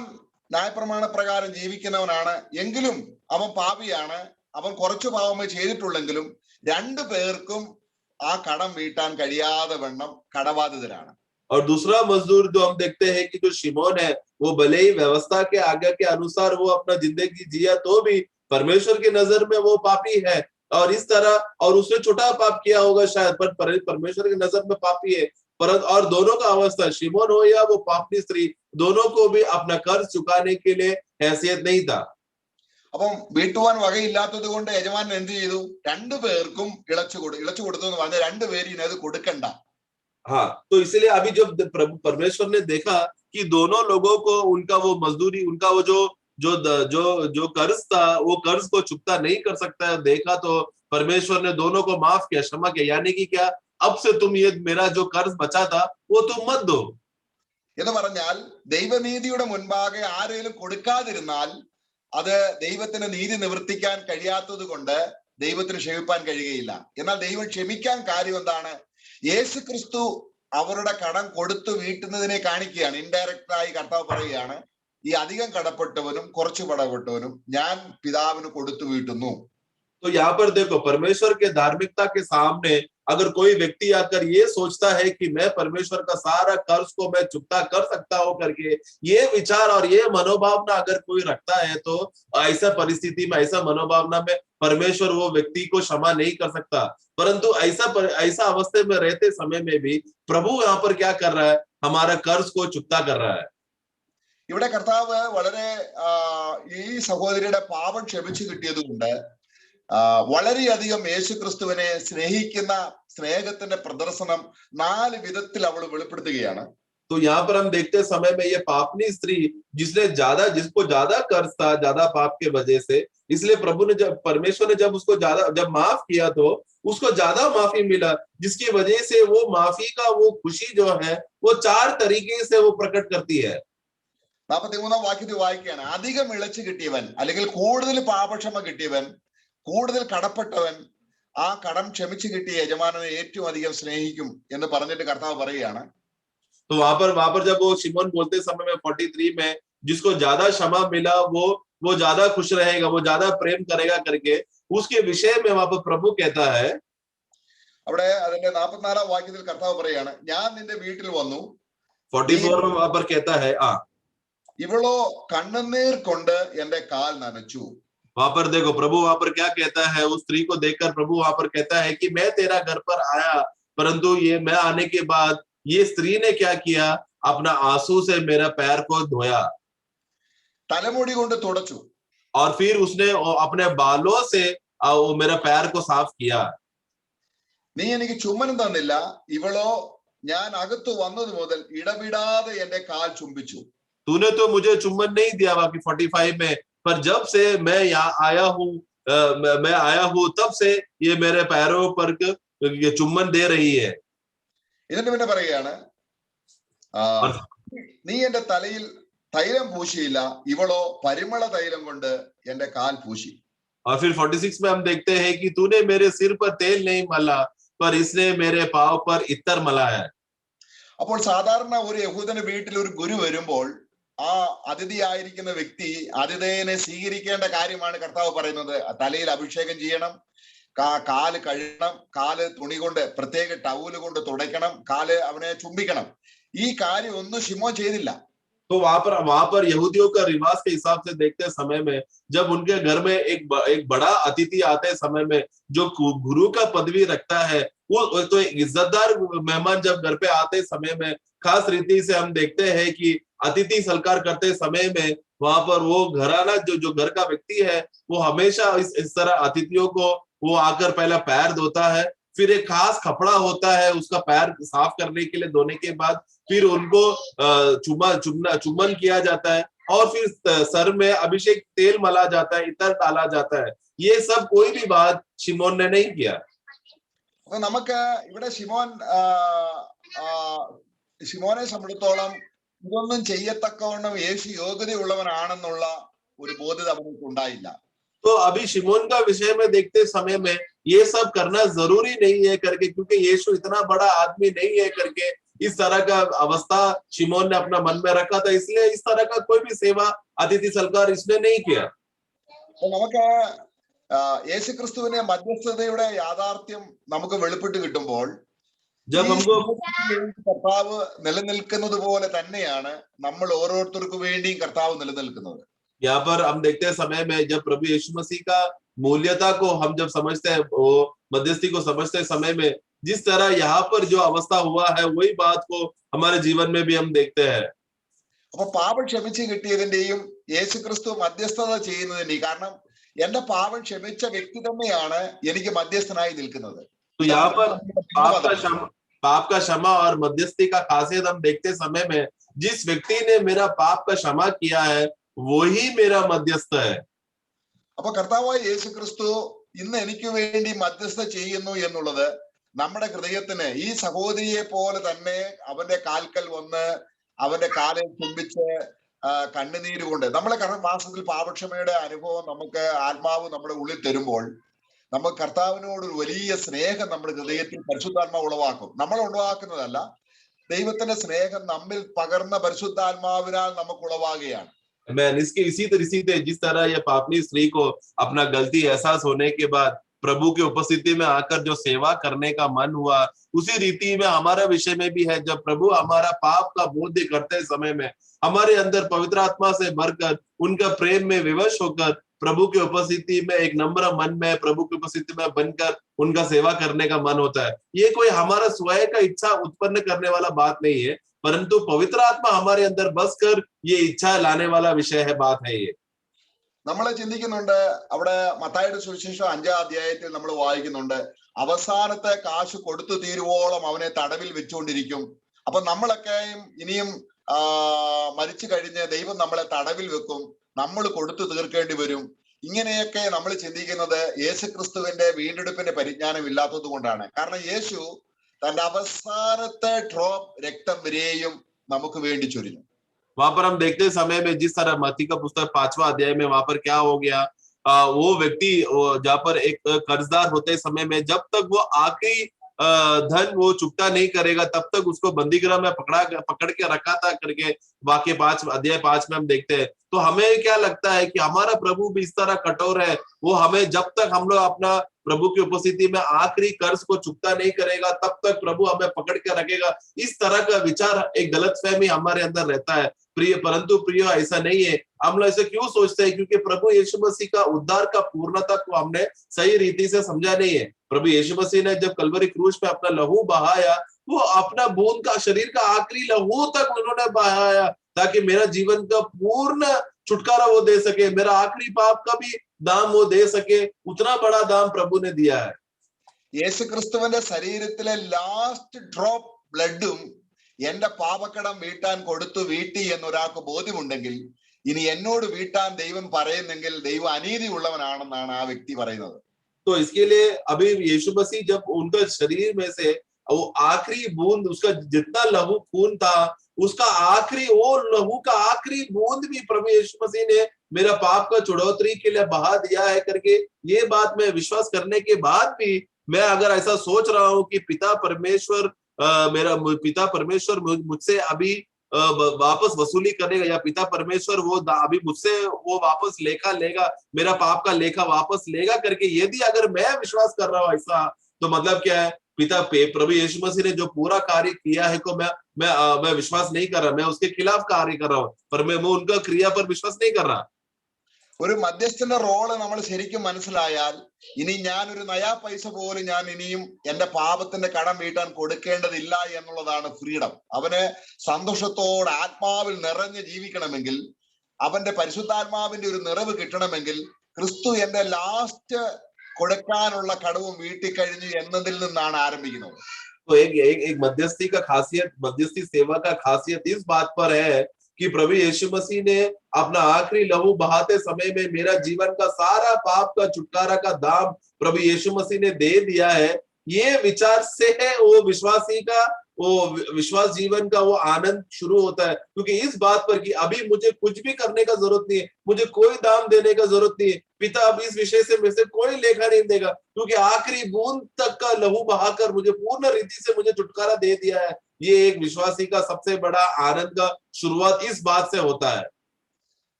ന്യായപ്രമാണ പ്രകാരം ജീവിക്കുന്നവനാണ്, എങ്കിലും അവൻ പാപിയാണ്. അവൻ കുറച്ചു പാപമേ ചെയ്തിട്ടുള്ളെങ്കിലും രണ്ടു പേർക്കും ആ കടം വീട്ടാൻ കഴിയാതെ വണ്ണം കടബാധിതരാണ്. और दूसरा मजदूर जो हम देखते हैं कि जो शिमोन है, वो भले ही व्यवस्था के आज्ञा के अनुसार वो अपना जिंदगी जिया, तो भी परमेश्वर की नजर में वो पापी है। और इस तरह, और उसने छोटा पाप किया होगा शायद, पर परमेश्वर की नजर में पापी है। परंतु और दोनों का अवस्था, शिमोन हो या वो पापनी स्त्री, दोनों को भी अपना कर्ज चुकाने के लिए हैसियत नहीं था। അപ്പം വീട്ടുവാൻ വകയില്ലാത്തത് കൊണ്ട് യജമാനൻ എന്ത് ചെയ്തു? രണ്ടു പേർക്കും ഇളച്ചു കൊടുത്തു എന്ന് പറഞ്ഞാൽ രണ്ടുപേരും ഇത് കൊടുക്കണ്ട. हाँ, तो इसलिए अभी जब परमेश्वर ने देखा कि दोनों लोगों को उनका वो मजदूरी, उनका वो जो कर्ज था, वो कर्ज को चुकता नहीं कर सकता है, देखा तो परमेश्वर ने दोनों को माफ किया, क्षमा किया। यानी कि क्या, अब से तुम ये मेरा जो कर्ज बचा था वो तुम मत दो। എന്ന് പറഞ്ഞാൽ ദൈവനീതിയുടെ മുൻപാകെ ആരെങ്കിലും കൊടുക്കാതിരുന്നാൽ അത് ദൈവത്തിന് നീതി നിവർത്തിക്കാൻ കഴിയാത്തത് കൊണ്ട് ദൈവത്തിന് ക്ഷമിപ്പാൻ കഴിയുകയില്ല. എന്നാൽ ദൈവം ക്ഷമിക്കാൻ കാര്യം എന്താണ്? യേശു ക്രിസ്തു അവരുടെ കടം കൊടുത്തു വീട്ടുന്നതിനെ കാണിക്കുകയാണ്. ഇൻഡയറക്റ്റ് ആയി കർത്താവ് പറയുകയാണ്, ഈ അധികം കടപ്പെട്ടവനും കുറച്ചു കടപ്പെട്ടവനും ഞാൻ പിതാവിന് കൊടുത്തു വീട്ടുന്നു. तो यहाँ पर देखो, परमेश्वर के धार्मिकता के सामने अगर कोई व्यक्ति आकर ये सोचता है कि मैं परमेश्वर का सारा कर्ज को मैं चुकता कर सकता हूं करके, ये विचार और ये मनोभावना अगर कोई रखता है, तो ऐसा परिस्थिति में, ऐसा मनोभावना में परमेश्वर वो व्यक्ति को क्षमा नहीं कर सकता। परंतु ऐसा अवस्था में रहते समय में भी प्रभु यहाँ पर क्या कर रहा है? हमारा कर्ज को चुकता कर रहा है। ഇവിടെ കർത്താവ് വളരെ ഈ സഹോദരിയുടെ പാപം ക്ഷമിച്ചു കിട്ടിയതുകൊണ്ട് വളരെയധികം യേശു ക്രിസ്തുവിനെ സ്നേഹിക്കുന്ന സ്നേഹത്തിന്റെ പ്രദർശനം 4 വിധത്തിൽ അവൾ വെളിപ്പെടുത്തുകയാണ്. तो यहाँ पर हम देखते समय में ये पापनी स्त्री जिसको ज्यादा कर्ज था, ज्यादा पाप के वजह से, इसलिए परमेश्वर ने जब उसको जब माफ किया तो उसको ज्यादा माफी मिला, जिसकी वजह से वो माफी का वो खुशी जो है वो 4 तरीके से वो प्रकट करती है। 43-ാം വാക്യത്തിൽ വായിക്കുകയാണ്, അധികം ഇളച്ചു കിട്ടിയവൻ അല്ലെങ്കിൽ കൂടുതൽ പാപക്ഷമ കിട്ടിയവൻ, കൂടുതൽ കടപ്പെട്ടവൻ ആ കടം ക്ഷമിച്ചു കിട്ടിയ യജമാനനെ ഏറ്റവും അധികം സ്നേഹിക്കും എന്ന് പറഞ്ഞിട്ട് കർത്താവ് പറയുകയാണ്. तो वहां पर जब वो शिमोन बोलते समय में 43 में, जिसको ज्यादा क्षमा मिला वो ज्यादा खुश रहेगा, वो ज्यादा प्रेम करेगा करके उसके विषय में वहां पर प्रभु कहता है। അവിടെ അതിന്റെ 44-ാം വാക്യത്തിൽ കർത്താവ് പറയുകയാണ്, ഞാൻ നിന്റെ വീട്ടിൽ വന്നു. 44 में वहां पर कहता है, ഇവളോ കണ്ണുനീർ കൊണ്ട് എന്റെ കാൽ നനച്ചു. वहां पर देखो, प्रभु वहां पर क्या कहता है? उस स्त्री को देखकर प्रभु वहां पर कहता है कि मैं तेरा घर पर आया, परंतु ये मैं आने के बाद ये स्त्री ने क्या किया? अपना आंसू से मेरा पैर को धोया, തലമുടി കൊണ്ട് തുടച്ചു. और फिर उसने अपने बालों से मेरा पैर को साफ किया. നീ എനിക്ക് ചുമ്മനം തന്നില്ല, ഇവളോ ഞാൻ അകത്തു വന്നത് മുതൽ ഇടവിടാതെ എന്റെ കാൽ ചുംബിച്ചു. तूने तो मुझे चुम्बन नहीं दिया, बाकी 45 में, पर जब से मैं यहाँ आया हूँ तब से ये मेरे पैरों पर ये चुम्बन दे रही है. എന്നിട്ട് പിന്നെ പറയുകയാണ്, നീ എന്റെ തലയിൽ തൈലം പൂശിയില്ല, ഇവളോ പരിമള തൈലം കൊണ്ട് എന്റെ കാൽ പൂശി. और फिर 46 में हम देखते हैं कि तूने मेरे सिर पर तेल नहीं मला, पर इसने मेरे पाँव पर इत्तर मला है. അപ്പോൾ സാധാരണ ഒരു യഹൂദന്റെ വീട്ടിൽ ഒരു ഗുരു വരുമ്പോൾ ആ അതിഥിയായിരിക്കുന്ന വ്യക്തി അതിഥേയനെ സ്വീകരിക്കേണ്ട കാര്യമാണ് കർത്താവ് പറയുന്നത്. തലയിൽ അഭിഷേകം ചെയ്യണം, കാല് കഴുകണം, കാല് തുണി കൊണ്ട് പ്രത്യേക ടൗല് കൊണ്ട് തുടയ്ക്കണം, കാല് അവനെ ചുംബിക്കണം. ഈ കാര്യം ഒന്നും ശിമോൻ ചെയ്തില്ല. तो वहां पर यहूदियों का रिवाज के हिसाब से देखते समय में जब उनके घर में एक बड़ा अतिथि आते समय में जो गुरु का पदवी रखता है, वो तो एक इज्जतदार मेहमान जब घर पे आते समय में खास रीति से हम देखते हैं कि अतिथि सत्कार करते समय में वहां पर वो घराना जो घर का व्यक्ति है वो हमेशा इस तरह अतिथियों को वो आकर पहला पैर धोता है, फिर एक खास कपड़ा होता है उसका पैर साफ करने के लिए, धोने के बाद फिर उनको चुम्बन किया जाता है और फिर सर में अभिषेक तेल मला जाता है, इतर डाला जाता है। ये सब कोई भी बात शिमोन ने नहीं किया। നമുക്ക് ഇവിടെ ശിമോനെ സംബന്ധിച്ചിടത്തോളം ഇതൊന്നും ചെയ്യത്തക്കവണ്ണം യേശു യോഗ്യതയുള്ളവനാണെന്നുള്ള ഒരു ബോധ്യത അവർക്ക് ഉണ്ടായില്ല. तो अभी शिमोन का विषय में देखते समय में ये सब करना जरूरी नहीं है करके, क्योंकि यीशु इतना बड़ा आदमी नहीं है करके इस तरह का अवस्था शिमोन ने अपना मन में रखा था, इसलिए इस तरह का कोई भी सेवा अतिथि सत्कार इसने नहीं किया। നമുക്ക് യേശുക്രിസ്തുവിനെ മധ്യസ്ഥതയുടെ യാഥാർത്ഥ്യം നമുക്ക് വെളിപ്പെട്ട് കിട്ടുമ്പോൾ जब हमको കർത്താവ് നിലനിൽക്കുന്നത് പോലെ തന്നെയാണ് നമ്മൾ ഓരോരുത്തർക്കു വേണ്ടിയും കർത്താവ് നിലനിൽക്കുന്നത്. यहाँ पर हम देखते हैं समय में जब प्रभु यीशु मसीह का मूल्यता को हम जब समझते हैं, वो मध्यस्थी को समझते समय में जिस तरह यहाँ पर जो अवस्था हुआ है वही बात को हमारे जीवन में भी हम देखते हैं। അപ്പൊ പാപം ക്ഷമിച്ച് കിട്ടിയതിന്റെയും യേശുക്രിസ്തു മധ്യസ്ഥത ചെയ്യുന്നതിന്റെയും കാരണം എന്റെ പാപം ക്ഷമിച്ച വ്യക്തി തന്നെയാണ് എനിക്ക് മധ്യസ്ഥനായി നിൽക്കുന്നത്. तो यहाँ पर पाप का क्षमा और मध्यस्थी का खासियत हम देखते समय में जिस व्यक्ति ने मेरा पाप का क्षमा किया है वही मेरा मध्यस्थ है। അപ്പൊ കർത്താവായ യേശുക്രിസ്തു ഇന്ന് എനിക്ക് വേണ്ടി മധ്യസ്ഥ ചെയ്യുന്നു എന്നുള്ളത് നമ്മുടെ ഹൃദയത്തിന് ഈ സഹോദരിയെ പോലെ തന്നെ അവന്റെ കാൽക്കൽ വന്ന് അവന്റെ കാലിൽ ചുംബിച്ച് കണ്ണുനീര് കൊണ്ട് നമ്മളെ മാസത്തിൽ പാപക്ഷമയുടെ അനുഭവം നമുക്ക് ആത്മാവ് നമ്മുടെ ഉള്ളിൽ തരുമ്പോൾ നമുക്ക് കർത്താവിനോട് ഒരു വലിയ സ്നേഹം നമ്മുടെ ഹൃദയത്തിൽ പരിശുദ്ധാത്മാവ് ഉളവാക്കും. നമ്മൾ ഉളവാക്കുന്നതല്ല, ദൈവത്തിന്റെ സ്നേഹം നമ്മിൽ പകർന്ന പരിശുദ്ധാത്മാവിനാൽ നമുക്ക് ഉളവാകുകയാണ്. जिस तरह ये पापनी स्त्री को अपना गलती एहसास होने के बाद प्रभु की उपस्थिति में आकर जो सेवा करने का मन हुआ, उसी रीति में हमारा विषय में भी है। जब प्रभु हमारा पाप का बोध करते समय में हमारे अंदर पवित्र आत्मा से भरकर उनका प्रेम में विवश होकर प्रभु की उपस्थिति में एक नम्र मन में प्रभु की उपस्थिति में बनकर उनका सेवा करने का मन होता है। ये कोई हमारा स्वयं का इच्छा उत्पन्न करने वाला बात नहीं है, परंतु पवित्र आत्मा हमारे अंदर बस कर ये इच्छा लाने वाला विषय है, बात है ये। നമ്മൾ ചിന്തിക്കുന്നുണ്ട്, അവിടെ മത്തായിയുടെ സുവിശേഷം 5-ാം അധ്യായത്തിൽ നമ്മൾ വായിക്കുന്നുണ്ട്, അവസാനത്തെ കാശ് കൊടുത്തു തീരുവോളം അവനെ തടവിൽ വെച്ചുകൊണ്ടിരിക്കും. അപ്പൊ നമ്മളൊക്കെയും ഇനിയും മരിച്ചു കഴിഞ്ഞ് ദൈവം നമ്മളെ തടവിൽ വെക്കും, നമ്മൾ കൊടുത്തു തീർക്കേണ്ടി വരും. ഇങ്ങനെയൊക്കെ നമ്മൾ ചിന്തിക്കുന്നത് യേശുക്രിസ്തുവിന്റെ വീണ്ടെടുപ്പിന്റെ പരിജ്ഞാനം ഇല്ലാത്തത് കൊണ്ടാണ്. കാരണം യേശു തന്റെ അവസാനത്തെ ഡ്രോപ്പ് രക്തം വരെയും നമുക്ക് വേണ്ടി ചൊരിഞ്ഞു. वहां पर हम देखते समय में जिस तरह मत्ती का पुस्तक 5वां अध्याय में वहां पर क्या हो गया, वो व्यक्ति जहाँ पर एक कर्जदार होते समय में जब तक वो आखिरी धन वो चुकता नहीं करेगा तब तक उसको बंदीगृह में पकड़ के रखा था करके वाक्य 5 अध्याय 5 में हम देखते हैं। तो हमें क्या लगता है कि हमारा प्रभु भी इस तरह कठोर है, वो हमें जब तक हम लोग अपना प्रभु की उपस्थिति में आखिरी कर्ज को चुकता नहीं करेगा तब तक प्रभु हमें पकड़ के रखेगा। इस तरह का विचार, एक गलतफहमी हमारे अंदर रहता है प्रिय, परंतु प्रिय ऐसा नहीं है। हम लोग ऐसे क्यों सोचते हैं? क्योंकि प्रभु यीशु मसीह का उद्धार का पूर्णता को हमने सही रीति से समझा नहीं है। प्रभु यीशु मसीह ने जब कलवरी क्रूस पे अपना लहू बहाया, वो अपना बूंद का शरीर का आखिरी लहू तक उन्होंने बहाया ताकि मेरा जीवन का पूर्ण छुटकारा वो दे सके, मेरा आखिरी पाप का भी दाम वो दे सके। उतना बड़ा दाम प्रभु ने दिया है। യേശുക്രിസ്തുവിന്റെ ശരീരത്തിലെ ലാസ്റ്റ് ഡ്രോപ്പ് ബ്ലഡും എന്റെ പാപക്കടം വീട്ടാൻ കൊടുത്തു വീട്ടി എന്നൊരാൾക്ക് ബോധ്യമുണ്ടെങ്കിൽ ഇനി എന്നോട് വീട്ടാൻ ദൈവം പറയുന്നെങ്കിൽ ദൈവം അനീതി ഉള്ളവനാണെന്നാണ് ആ വ്യക്തി പറയുന്നത്. तो इसके लिए अभी यीशु मसीह जब उनका शरीर में से वो आखिरी बूंद, उसका जितना लहू खून था उसका आखिरी, वो लहू का आखिरी बूंद भी प्रभु यीशु मसीह ने मेरा पाप का छुड़ौती के लिए बहा दिया है करके ये बात मैं विश्वास करने के बाद भी मैं अगर ऐसा सोच रहा हूँ कि पिता परमेश्वर मुझसे अभी वापस वसूली करेगा, या पिता परमेश्वर वो अभी मुझसे वो वापस लेखा लेगा, मेरा पाप का लेखा वापस लेगा करके यदि अगर मैं विश्वास कर रहा हूँ ऐसा, तो मतलब क्या है, प्रभु यीशु मसीह ने जो पूरा कार्य किया है को मैं विश्वास नहीं कर रहा, मैं उसके खिलाफ कार्य कर रहा हूँ, पर मैं उनका क्रिया पर विश्वास नहीं कर रहा। ഒരു മധ്യസ്ഥന്റെ റോള് നമ്മൾ ശരിക്കും മനസ്സിലായാൽ ഇനി ഞാൻ ഒരു നയാ പൈസ പോലും ഞാൻ ഇനിയും എന്റെ പാപത്തിന്റെ കടം വീട്ടാൻ കൊടുക്കേണ്ടതില്ല എന്നുള്ളതാണ് ഫ്രീഡം. അവന് സന്തോഷത്തോടെ ആത്മാവിൽ നിറഞ്ഞ് ജീവിക്കണമെങ്കിൽ, അവന്റെ പരിശുദ്ധാത്മാവിന്റെ ഒരു നിറവ് കിട്ടണമെങ്കിൽ, ക്രിസ്തു എന്റെ ലാസ്റ്റ് കൊടുക്കാനുള്ള കടവും വീട്ടിക്കഴിഞ്ഞു എന്നതിൽ നിന്നാണ് ആരംഭിക്കുന്നത്. तो एक मध्यस्थी का खासियत, मध्यस्थी सेवा का खासियत इस बात पर है कि प्रभु यीशु मसीह ने अपना आखिरी लहू बहाते समय में मेरा जीवन का सारा पाप का छुटकारा का दाम प्रभु यीशु मसीह ने दे दिया है। ये विचार से है वो विश्वासी का, वो विश्वास जीवन का वो आनंद शुरू होता है, क्योंकि इस बात पर कि अभी मुझे कुछ भी करने का जरूरत नहीं है, मुझे कोई दाम देने का जरूरत नहीं है, पिता अब इस विषय से मेरे से कोई लेखा नहीं देगा, क्योंकि आखिरी बूंद तक का लहू बहाकर मुझे पूर्ण रीति से मुझे छुटकारा दे दिया है। ये एक विश्वासी का सबसे बड़ा आनंद का शुरुआत इस बात से होता है।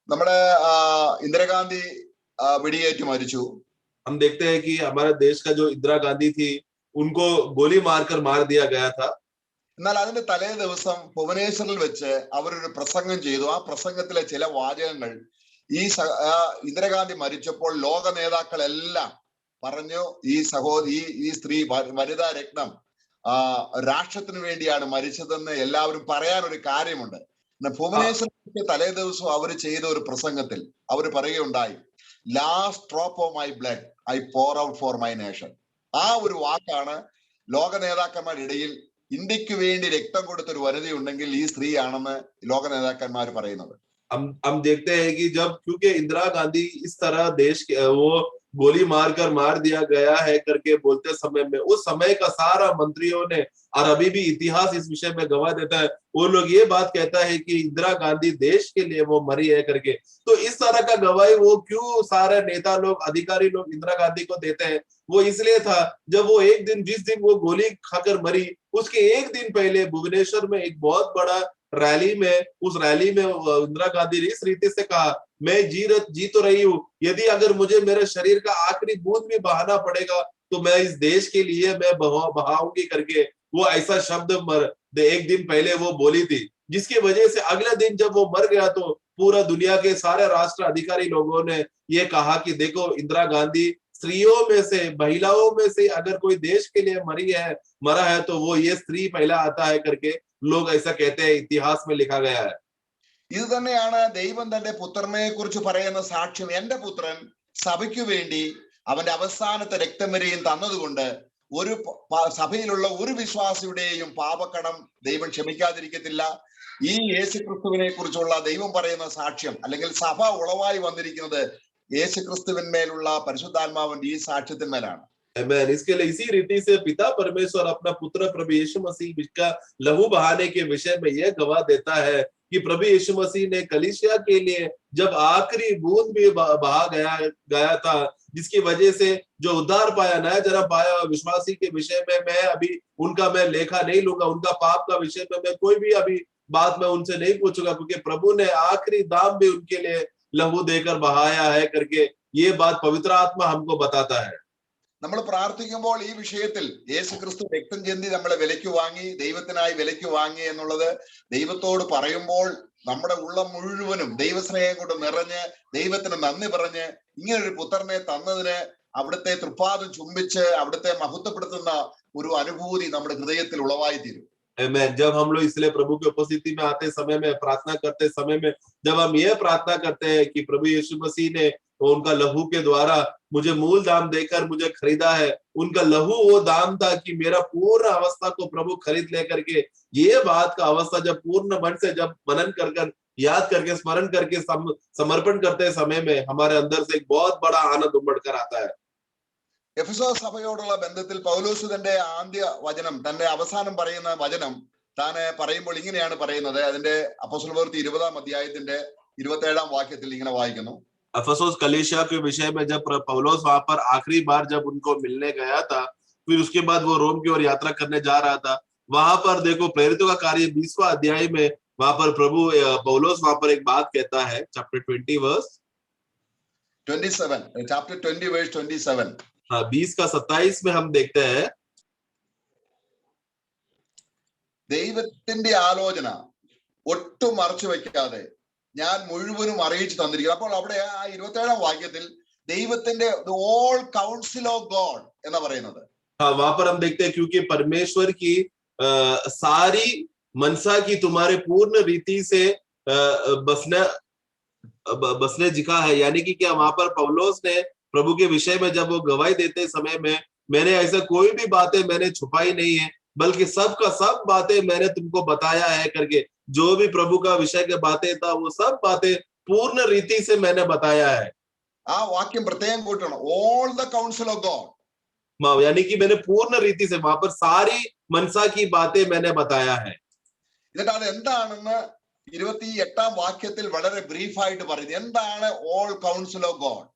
നമ്മുടെ ഇന്ദിരാഗാന്ധി വെടിയേറ്റ് മരിച്ചു. हम देखते हैं कि हमारे देश का जो इंदिरा गांधी थी, उनको गोली मारकर मार दिया गया था। എന്നാൽ അതിന്റെ തലേ ദിവസം ഭുവനേശ്വറിൽ വെച്ച് അവരൊരു പ്രസംഗം ചെയ്തു. ആ പ്രസംഗത്തിലെ ചില വാചകങ്ങൾ ഈ ഇന്ദിരാഗാന്ധി മരിച്ചപ്പോൾ ലോക നേതാക്കളെല്ലാം പറഞ്ഞു, ഈ സ്ത്രീ വനിതാ രത്നം രാഷ്ട്രത്തിന് വേണ്ടിയാണ് മരിച്ചതെന്ന് എല്ലാവരും പറയാൻ ഒരു കാര്യമുണ്ട്. ഭുവനേശ്വറിന്റെ തലേ ദിവസം അവർ ചെയ്ത ഒരു പ്രസംഗത്തിൽ അവർ പറയുകയുണ്ടായി, last drop of my blood I pore out for my nation. ആ ഒരു വാക്കാണ് ലോക നേതാക്കന്മാരുടെ ഇടയിൽ ഇന്ത്യക്ക് വേണ്ടി രക്തം കൊടുത്തൊരു വനിതയുണ്ടെങ്കിൽ ഈ സ്ത്രീയാണെന്ന് ലോക നേതാക്കന്മാർ പറയുന്നത്. हम देखते हैं कि जब क्योंकि इंदिरा गांधी इस तरह देश के वो गोली मारकर मार दिया गया है करके बोलते समय में, उस समय का सारा मंत्रियों ने, और अभी भी इतिहास इस विषय में गवाह देता है, वो लोग ये बात कहता है कि इंदिरा गांधी देश के लिए वो मरी है करके। तो इस तरह का गवाही वो क्यों सारे नेता लोग, अधिकारी लोग इंदिरा गांधी को देते हैं, वो इसलिए था जब वो एक दिन, जिस दिन वो गोली खाकर मरी, उसके एक दिन पहले भुवनेश्वर में एक बहुत बड़ा रैली में, उस रैली में इंदिरा गांधी ने इस रीति से कहा, मैं जी तो रही हूँ, यदि अगर मुझे मेरे शरीर का आखिरी बूंद भी बहाना पड़ेगा तो मैं इस देश के लिए मैं बहाऊंगी करके वो ऐसा शब्द एक दिन पहले वो बोली थी, जिसकी वजह से अगले दिन जब वो मर गया तो पूरा दुनिया के सारे राष्ट्र अधिकारी लोगों ने ये कहा कि देखो इंदिरा गांधी स्त्रियों में से, महिलाओं में से अगर कोई देश के लिए मरा है तो वो ये स्त्री पहला आता है करके लोग ऐसा कहते हैं, इतिहास में लिखा गया है। ഇത് തന്നെയാണ് ദൈവം തന്റെ പുത്രനെ കുറിച്ച് പറയുന്ന സാക്ഷ്യം. എന്റെ പുത്രൻ സഭയ്ക്ക് വേണ്ടി അവന്റെ അവസാനത്തെ രക്തം വരെയും തന്നതുകൊണ്ട് ഒരു സഭയിലുള്ള ഒരു വിശ്വാസിയുടെയും പാപക്കടം ദൈവം ക്ഷമിക്കാതിരിക്കത്തില്ല. ഈ യേശുക്രിസ്തുവിനെ കുറിച്ചുള്ള ദൈവം പറയുന്ന സാക്ഷ്യം, അല്ലെങ്കിൽ സഭ ഉളവായി വന്നിരിക്കുന്നത് യേശുക്രിസ്തുവിന്മേലുള്ള പരിശുദ്ധാത്മാവിന്റെ ഈ സാക്ഷ്യത്തിന്മേലാണ്. Amen. इसके लिए इसी रीति से पिता परमेश्वर अपना पुत्र प्रभु यीशु मसीह का लहू बहाने के विषय में यह गवाह देता है कि प्रभु यीशु मसीह ने कलीसिया के लिए जब आखिरी बूंद भी बहा गया था, जिसकी वजह से जो उद्धार पाया, नया जन्म पाया, विश्वासी के विषय में मैं अभी उनका मैं लेखा नहीं लूंगा, उनका पाप का विषय में मैं कोई भी अभी बात मैं उनसे नहीं पूछूंगा, क्योंकि प्रभु ने आखिरी दाम भी उनके लिए लहू देकर बहाया है करके ये बात पवित्र आत्मा हमको बताता है। നമ്മൾ പ്രാർത്ഥിക്കുമ്പോൾ ഈ വിഷയത്തിൽ യേശുക്രിസ്തു രക്തം ചിന്തി നമ്മളെ വിലയ്ക്ക് വാങ്ങി, ദൈവത്തിനായി വിലയ്ക്ക് വാങ്ങി എന്നുള്ളത് ദൈവത്തോട് പറയുമ്പോൾ നമ്മുടെ ഉള്ളം മുഴുവനും ദൈവസ്നേഹം കൊണ്ട് നിറഞ്ഞ് ദൈവത്തിന് നന്ദി പറഞ്ഞ് ഇങ്ങനൊരു പുത്രനെ തന്നതിന് അവിടുത്തെ തൃപ്പാദം ചുംബിച്ച് അവിടുത്തെ മഹത്വപ്പെടുത്തുന്ന ഒരു അനുഭൂതി നമ്മുടെ ഹൃദയത്തിൽ ഉളവായി തീരും. Amen. जब हम लोग इसलिए प्रभु की उपस्थिति में आते समय में, प्रार्थना करते समय में, जब हम ये प्रार्थना करते हैं कि प्रभु यीशु मसीह ने उनका लहू के द्वारा मुझे मूल दाम देकर मुझे खरीदा है, उनका लहू वो दाम था कि मेरा पूर्ण अवस्था को प्रभु खरीद लेकर के, ये बात का अवस्था जब पूर्ण मन से जब मनन कर याद करके, स्मरण करके समर्पण करते समय में हमारे अंदर से एक बहुत बड़ा आनंद उमड़ कर आता है। എഫെസോസ് സഭയോടുള്ള ബന്ധത്തിൽ പൗലോസ് തന്റെ ആദ്യ വചനം, തന്റെ അവസാനം പറയുന്ന വചനം താന് പറയുമ്പോൾ ഇങ്ങനെയാണ് പറയുന്നത്. അതിന്റെ അപ്പോസ്തല പ്രവൃത്തി 20-ാം അധ്യായത്തിന്റെ 27-ാം വാക്യത്തിൽ ഇങ്ങനെ വായിക്കുന്നു, अफसोस कलीसिया के विषय में जब पौलुस वहां पर आखिरी बार जब उनको मिलने गया था, फिर उसके बाद वो रोम की ओर यात्रा करने जा रहा था, वहां पर देखो प्रेरितों का कार्य 20वां अध्याय में वहां पर प्रभु पौलुस वहां पर एक बात कहता है, चैप्टर 20 वर्स 27, chapter 20 verse 27. 20 का 27 में हम देखते हैं, ദൈവത്തിന്റെ ആലോചന ഒട്ടും മറച്ചു വെക്കാതെ ഞാൻ മുഴുവനും അറിയിച്ചു തന്നിരിക്കുന്നു. അപ്പോൾ അവിടെ ആ 27-ാം വാക്യത്തിൽ ദൈവത്തിന്റെ ഓൾ കൗൺസിൽ ഓഫ് ഗോഡ് എന്ന് പറയുന്നത്. हाँ, वहां पर हम देखते हैं क्योंकि परमेश्वर की सारी मनसा की तुम्हारे पूर्ण रीति से बसने जिका है, यानी कि क्या वहां पर पौलुस ने प्रभु के विषय में जब वो गवाही देते समय में, मैंने ऐसा कोई भी बातें मैंने छुपाई नहीं है, बल्कि सब का सब बातें मैंने तुमको बताया है करके, जो भी प्रभु का विषय के बातें था वो सब बातें पूर्ण रीति से मैंने बताया है. ആ വാക്യം പ്രത്യേകം കൂട്ടണം, all the council of God. यानी कि मैंने पूर्ण रीति से वहां पर सारी मनसा की बातें मैंने बताया है. എന്നിട്ട് അത് എന്താണെന്ന് 28-ാം വാക്യത്തിൽ വളരെ ബ്രീഫായിട്ട് പറയുന്നത്. എന്താണ് ഓൾ കൗൺസിൽ ഓഫ് ഗോഡ്?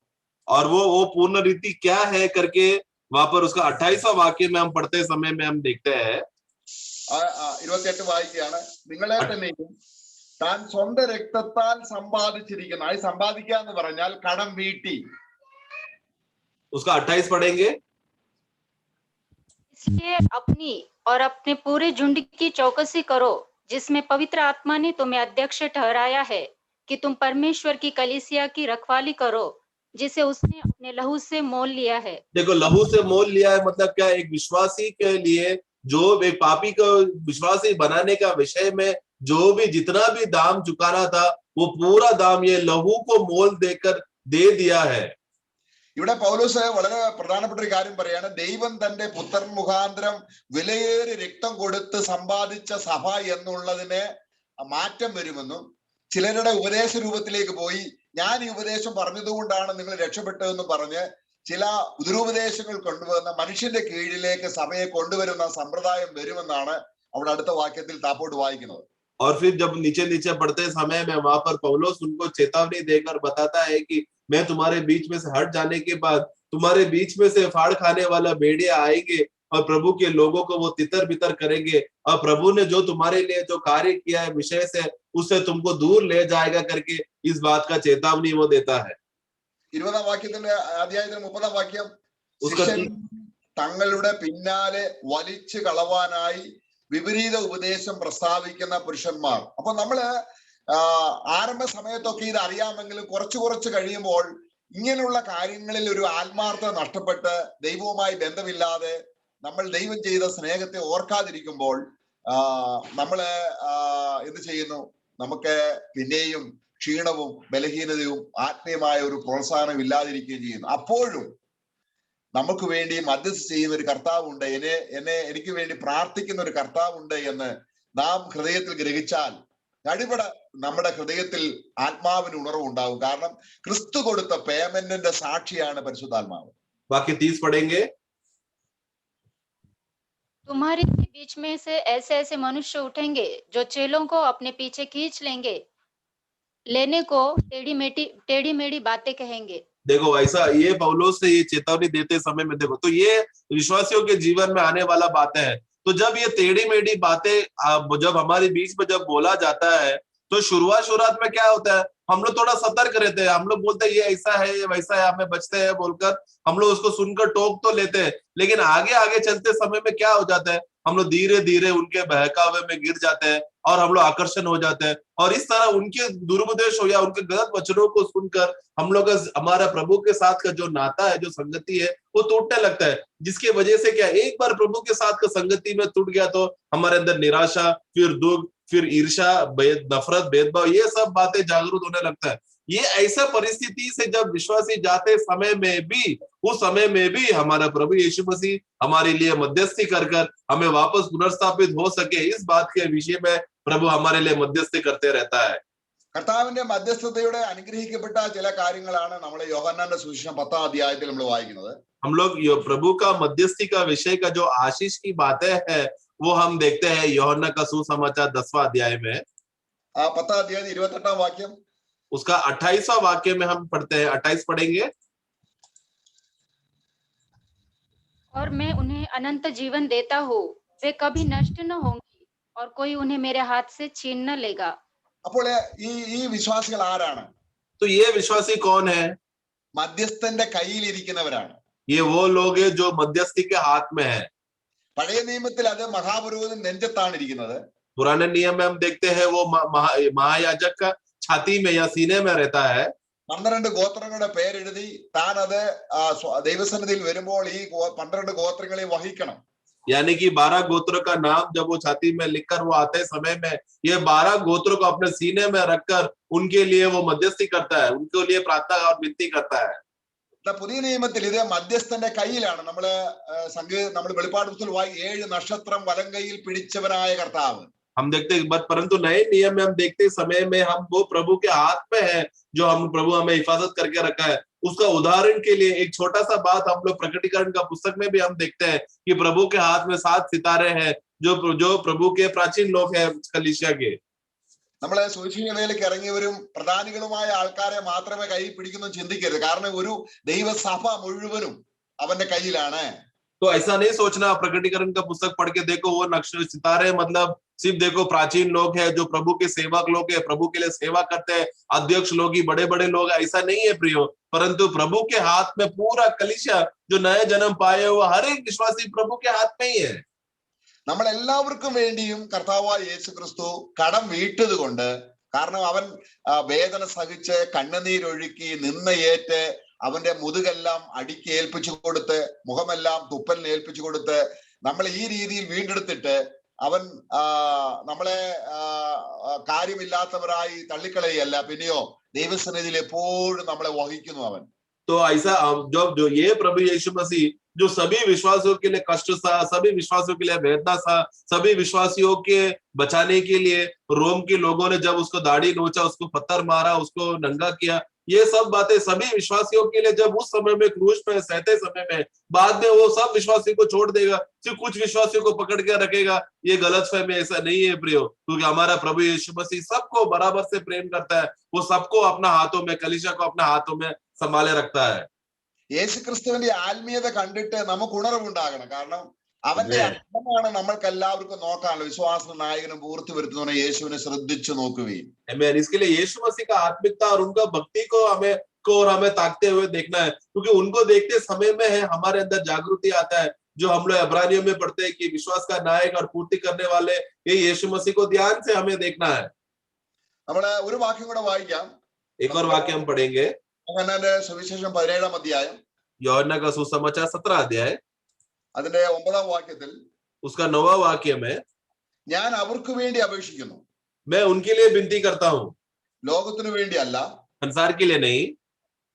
और वो पूर्ण रीति क्या है करके वहां पर उसका 28वां वाक्य में हम पढ़ते समय में हम देखते हैं. 28 വായിക്കുകയാണ്. നിങ്ങളെ തന്നെയും താൻ സ്വന്തം രക്തത്താൽ സമ്പാദിച്ചിരിക്കുന്ന, അത് സമ്പാദിക്കുക എന്ന് പറഞ്ഞാൽ കടം വീട്ടി. उसका 28 पढ़ेंगे. इसलिए अपनी और अपने पूरे झुंड की चौकसी करो, जिसमें पवित्र आत्मा ने तुम्हें अध्यक्ष ठहराया है, कि तुम परमेश्वर की कलीसिया की रखवाली करो, जिसे उसने अपने लहू से मोल लिया है. देखो, लहू से मोल लिया है मतलब क्या? एक विश्वासी के लिए, जो एक पापी को विश्वासी बनाने का विषय में जो भी जितना भी दाम चुकाना था, वो पूरा दाम ये लहू को मोल देकर दे दिया है. ഇവിടെ പൗലോസ് വളരെ പ്രധാനപ്പെട്ട ഒരു കാര്യം പറയാണ്. ദൈവം തന്റെ പുത്രൻ മുഖാന്തരം വിലയേറിയ രക്തം കൊടുത്ത് സമ്പാദിച്ച സഭ എന്നുള്ളതിന് മാറ്റം വരുമെന്നും, ചിലരുടെ ഉപദേശ രൂപത്തിലേക്ക് പോയി ഞാൻ ഈ ഉപദേശം പറഞ്ഞതുകൊണ്ടാണ് നിങ്ങൾ രക്ഷപ്പെട്ടതെന്ന് പറഞ്ഞ് ചില ദുരുപദേശങ്ങൾ കൊണ്ടുവന്ന മനുഷ്യന്റെ കീഴിലേക്ക് സഭയെ കൊണ്ടുവരുന്ന സമ്പ്രദായം വരുമെന്നാണ് അവിടെ അടുത്ത വാക്യത്തിൽ താപ്പോട്ട് വായിക്കുന്നത്. और फिर जब नीचे नीचे पढ़ते समय में वहां पर पौलुस उनको चेतावनी देकर बताता है कि मैं तुम्हारे बीच में से हट जाने के बाद तुम्हारे बीच में से फाड़ खाने वाला भेड़िया आएंगे और प्रभु के लोगों को वो तितर बितर करेंगे, और प्रभु ने जो तुम्हारे लिए जो कार्य किया है विषय से उससे तुमको दूर ले जाएगा करके इस बात का चेतावनी वो देता है. 20-ാം വാക്യത്തിന്റെ അധ്യായത്തിന് 30-ാം വാക്യം, उसका തങ്ങളുടെ പിന്നാലെ വലിച്ചു കളവാനായി വിപരീത ഉപദേശം പ്രസ്താവിക്കുന്ന പുരുഷന്മാർ. അപ്പൊ നമ്മള് ആരംഭ സമയത്തൊക്കെ ഇത് അറിയാമെങ്കിലും കുറച്ച് കഴിയുമ്പോൾ ഇങ്ങനെയുള്ള കാര്യങ്ങളിൽ ഒരു ആത്മാർത്ഥത നഷ്ടപ്പെട്ട് ദൈവവുമായി ബന്ധമില്ലാതെ നമ്മൾ ദൈവം ചെയ്ത സ്നേഹത്തെ ഓർക്കാതിരിക്കുമ്പോൾ നമ്മള് എന്ത് ചെയ്യുന്നു? നമുക്ക് പിന്നെയും ക്ഷീണവും ബലഹീനതയും ആത്മീയമായ ഒരു പ്രോത്സാഹനം ഇല്ലാതിരിക്കുകയും ചെയ്യുന്നു. അപ്പോഴും നമുക്ക് വേണ്ടി മധ്യസ്ഥ ചെയ്യുന്ന ഒരു കർത്താവുണ്ട്, എനിക്ക് വേണ്ടി പ്രാർത്ഥിക്കുന്ന ഒരു കർത്താവുണ്ട് എന്ന് നാം ഹൃദയത്തിൽ ഗ്രഹിച്ചാൽ അടിപട നമ്മുടെ ഹൃദയത്തിൽ ആത്മാവിന് ഉണർവുണ്ടാവും. കാരണം ക്രിസ്തു കൊടുത്ത പേയ്മെന്റിന്റെ സാക്ഷിയാണ് പരിശുദ്ധാത്മാവ്. वाक्य 30 पढ़ेंगे. तुम्हारे बीच में से ऐसे ऐसे मनुष्य उठेंगे जो चेलों को अपने पीछे खींच लेने को टेढ़ी मेढ़ी बातें कहेंगे. देखो, ऐसा ये पौलुस ने ये चेतावनी देते समय में देखो, तो ये विश्वासियों के जीवन में आने वाला बातें हैं. तो जब ये टेढ़ी मेढ़ी बातें जब हमारे बीच में जब बोला जाता है, तो शुरुआत में क्या होता है? हम लोग थोड़ा सतर्क रहते हैं, हम लोग बोलते हैं ये ऐसा है ये वैसा है, हमें बचते हैं बोलकर हम लोग उसको सुनकर टोक तो लेते हैं, लेकिन आगे चलते समय में क्या हो जाता है? हम लोग धीरे धीरे उनके बहकावे में गिर जाते हैं और हम लोग आकर्षण हो जाते हैं, और इस तरह उनके दुरुपदेश हो या उनके गलत वचनों को सुनकर हम लोग हमारा प्रभु के साथ का जो नाता है, जो संगति है, वो टूटने लगता है. जिसकी वजह से क्या, एक बार प्रभु के साथ का संगति में टूट गया तो हमारे अंदर निराशा, फिर दुख, फिर ईर्ष्या, नफरत, भेदभाव, ये सब बातें जागरूक होने लगता है. ये ऐसा परिस्थिति से जब विश्वासी जाते समय में भी, उस समय में भी हमारा प्रभु यीशु मसीह हमारे लिए मध्यस्थी कर हमें वापस पुनर्स्थापित हो सके, इस बात के विषय में प्रभु हमारे लिए मध्यस्थी करते रहता है. കർത്താവിന്റെ മധ്യസ്ഥതയുടെ അനുഗ്രഹിക്കപ്പെട്ട ചില കാര്യങ്ങളാണ് നമ്മളെ യോഹന്നാന്റെ സുവിശേഷം 10-ാം അധ്യായത്തിൽ നമ്മൾ വായിക്കുന്നത്. हम लोग प्रभु का मध्यस्थी का विषय का जो आशीष की बातें है वो हम देखते हैं यूहन्ना का सुसमाचार 10वां अध्याय में. 10-ാം അധ്യായം 28-ാം വാക്യം, उसका 28वां वाक्य में हम पढ़ते हैं. 28 पढ़ेंगे. और मैं उन्हें अनंत जीवन देता हूँ, वे कभी नष्ट न होंगी और कोई उन्हें मेरे हाथ से छीन न लेगा। അപ്പോൾ ഈ വിശ്വാസികൾ ആരാണ്? तो ये विश्वासी कौन है? മധ്യസ്ഥന്റെ കയ്യിലിരിക്കുന്നവരാണ്. ये वो लोग हैं जो मध्यस्थी के हाथ में है। പഴയ നിയമത്തിൽ അത് മഹാപുരോഹിതൻ നെഞ്ചത്താണ് ഇരിക്കുന്നത്. पुराने नियम में हम देखते हैं वो महायाजक का छाती में या सीने में रहता है। 12 ഗോത്രങ്ങളുടെ പേരെഴുതി താൻ അത് ദൈവസന്നിധിയിൽ വരുമ്പോൾ ഈ 12 ഗോത്രങ്ങളെ വഹിക്കണം. यानी कि 12 गोत्रों का नाम जब वो छाती में लिखकर वो आते समय में ये 12 गोत्रों को अपने सीने में रखकर उनके लिए वो मध्यस्थी करता है, उनके लिए प्रार्थना और विनती करता है। പുതിയ നിയമത്തിൽ ഇത് മധ്യസ്ഥന്റെ കയ്യിലാണ്. നമ്മൾ വെളിപ്പാട് പുസ്തകത്തിൽ 7 നക്ഷത്രം വലം കൈയിൽ പിടിച്ചവനായ കർത്താവ്. हम देखते परंतु नए नियम में हम देखते समय में हम वो प्रभु के हाथ में है जो हम प्रभु हमें हिफाजत करके रखा है। उसका उदाहरण के लिए एक छोटा सा बात हम लोग प्रकटीकरण का पुस्तक में भी हम देखते हैं कि प्रभु के हाथ में 7 सितारे हैं जो प्रभु के प्राचीन लोग हैं कलीसिया के। നമ്മളെ സുവിശേഷ വേലയ്ക്ക് ഇറങ്ങിയവരും പ്രധാനികളുമായ ആൾക്കാരെ മാത്രമേ കൈ പിടിക്കുന്നു ചിന്തിക്കരുത്. കാരണം ഒരു ദൈവസഭ മുഴുവനും അവന്റെ കയ്യിലാണ്. तो ऐसा नहीं सोचना प्रकटीकरण का पुस्तक पढ़ के देखो वो नक्षत्र सितारे मतलब सिर्फ देखो प्राचीन लोग हैं जो प्रभु के सेवक लोग हैं, प्रभु के लिए सेवा करते हैं, अध्यक्ष लोग ही बड़े बड़े लोग, ऐसा नहीं है प्रियो। परंतु प्रभु के हाथ में पूरा कलीसिया जो नए जन्म पाए हुए हर एक विश्वासी प्रभु के हाथ में ही है। നമ്മൾ എല്ലാവർക്കും വേണ്ടിയും കർത്താവായ യേശു ക്രിസ്തു കടം വീട്ടത് കൊണ്ട്, കാരണം അവൻ വേദന സഹിച്ച് കണ്ണുനീരൊഴുക്കി നിന്നയേറ്റ് അവന്റെ മുതുകെല്ലാം അടിക്ക് ഏൽപ്പിച്ചു കൊടുത്ത് മുഖമെല്ലാം തുപ്പലിന് ഏൽപ്പിച്ചു കൊടുത്ത് നമ്മൾ ഈ രീതിയിൽ വീണ്ടെടുത്തിട്ട് അവൻ നമ്മളെ കാര്യമില്ലാത്തവരായി തള്ളിക്കളയല്ല, പിന്നെയോ ദൈവസന്നിധിയിൽ എപ്പോഴും നമ്മളെ വഹിക്കുന്നു അവൻ. तो ऐसा जो ये प्रभु यीशु मसीह जो सभी विश्वासियों के लिए कष्ट सहा, सभी विश्वासियों के लिए वेदना सहा, सभी विश्वासियों के बचाने के लिए रोम के लोगों ने जब उसको दाढ़ी नोचा, उसको पत्थर मारा, उसको नंगा किया, ये सब बातें सभी विश्वासियों के लिए जब उस समय में क्रूस में सहते समय में बाद में वो सब विश्वासियों को छोड़ देगा, सिर्फ कुछ विश्वासियों को पकड़ के रखेगा। ये गलतफहमी ऐसा नहीं है प्रियो, क्योंकि हमारा प्रभु यीशु मसीह सबको बराबर से प्रेम करता है। वो सबको अपना हाथों में, कलीसिया को अपना हाथों में संभाले रखता है। യേശു ക്രിസ്തുവിന്റെ ആത്മീയത കണ്ടിട്ട് നമുക്ക് ഉണർവുണ്ടാകണം. കാരണം അവന്റെ അർത്ഥമാണ് നമ്മൾക്ക് എല്ലാവർക്കും നോക്കാനുള്ള വിശ്വാസ നായകനും പൂർത്തി വരുത്തുന്ന യേശുവിനെ ശ്രദ്ധിച്ചു നോക്കുകയും. इसके लिए यीशु मसीह का आत्मिकता और उनका भक्ति को हमें ताकते हुए देखना है, क्योंकि उनको देखते समय में है हमारे अंदर जागृति आता है जो हम लोग इब्रानियों में पढ़ते हैं कि विश्वास का नायक और पूर्ति करने वाले ये यीशु मसीह को ध्यान से हमें देखना है। നമ്മള് ഒരു വാക്യം കൂടെ വായിക്കാം. एक और वाक्य हम पढ़ेंगे, യോഹന്നാന്റെ സുവിശേഷം 17-ാം അധ്യായം, यूहन्ना का सुसमाचार 17 अध्याय അതിന്റെ 9-ാം വാക്യത്തിൽ उसका 9वां वाक्य में ഞാൻ അവർക്ക് വേണ്ടി അപേക്ഷിക്കുന്നു, मैं उनके लिए विनती करता हूँ, ലോകത്തിനു വേണ്ടിയല്ല, संसार के लिए नहीं,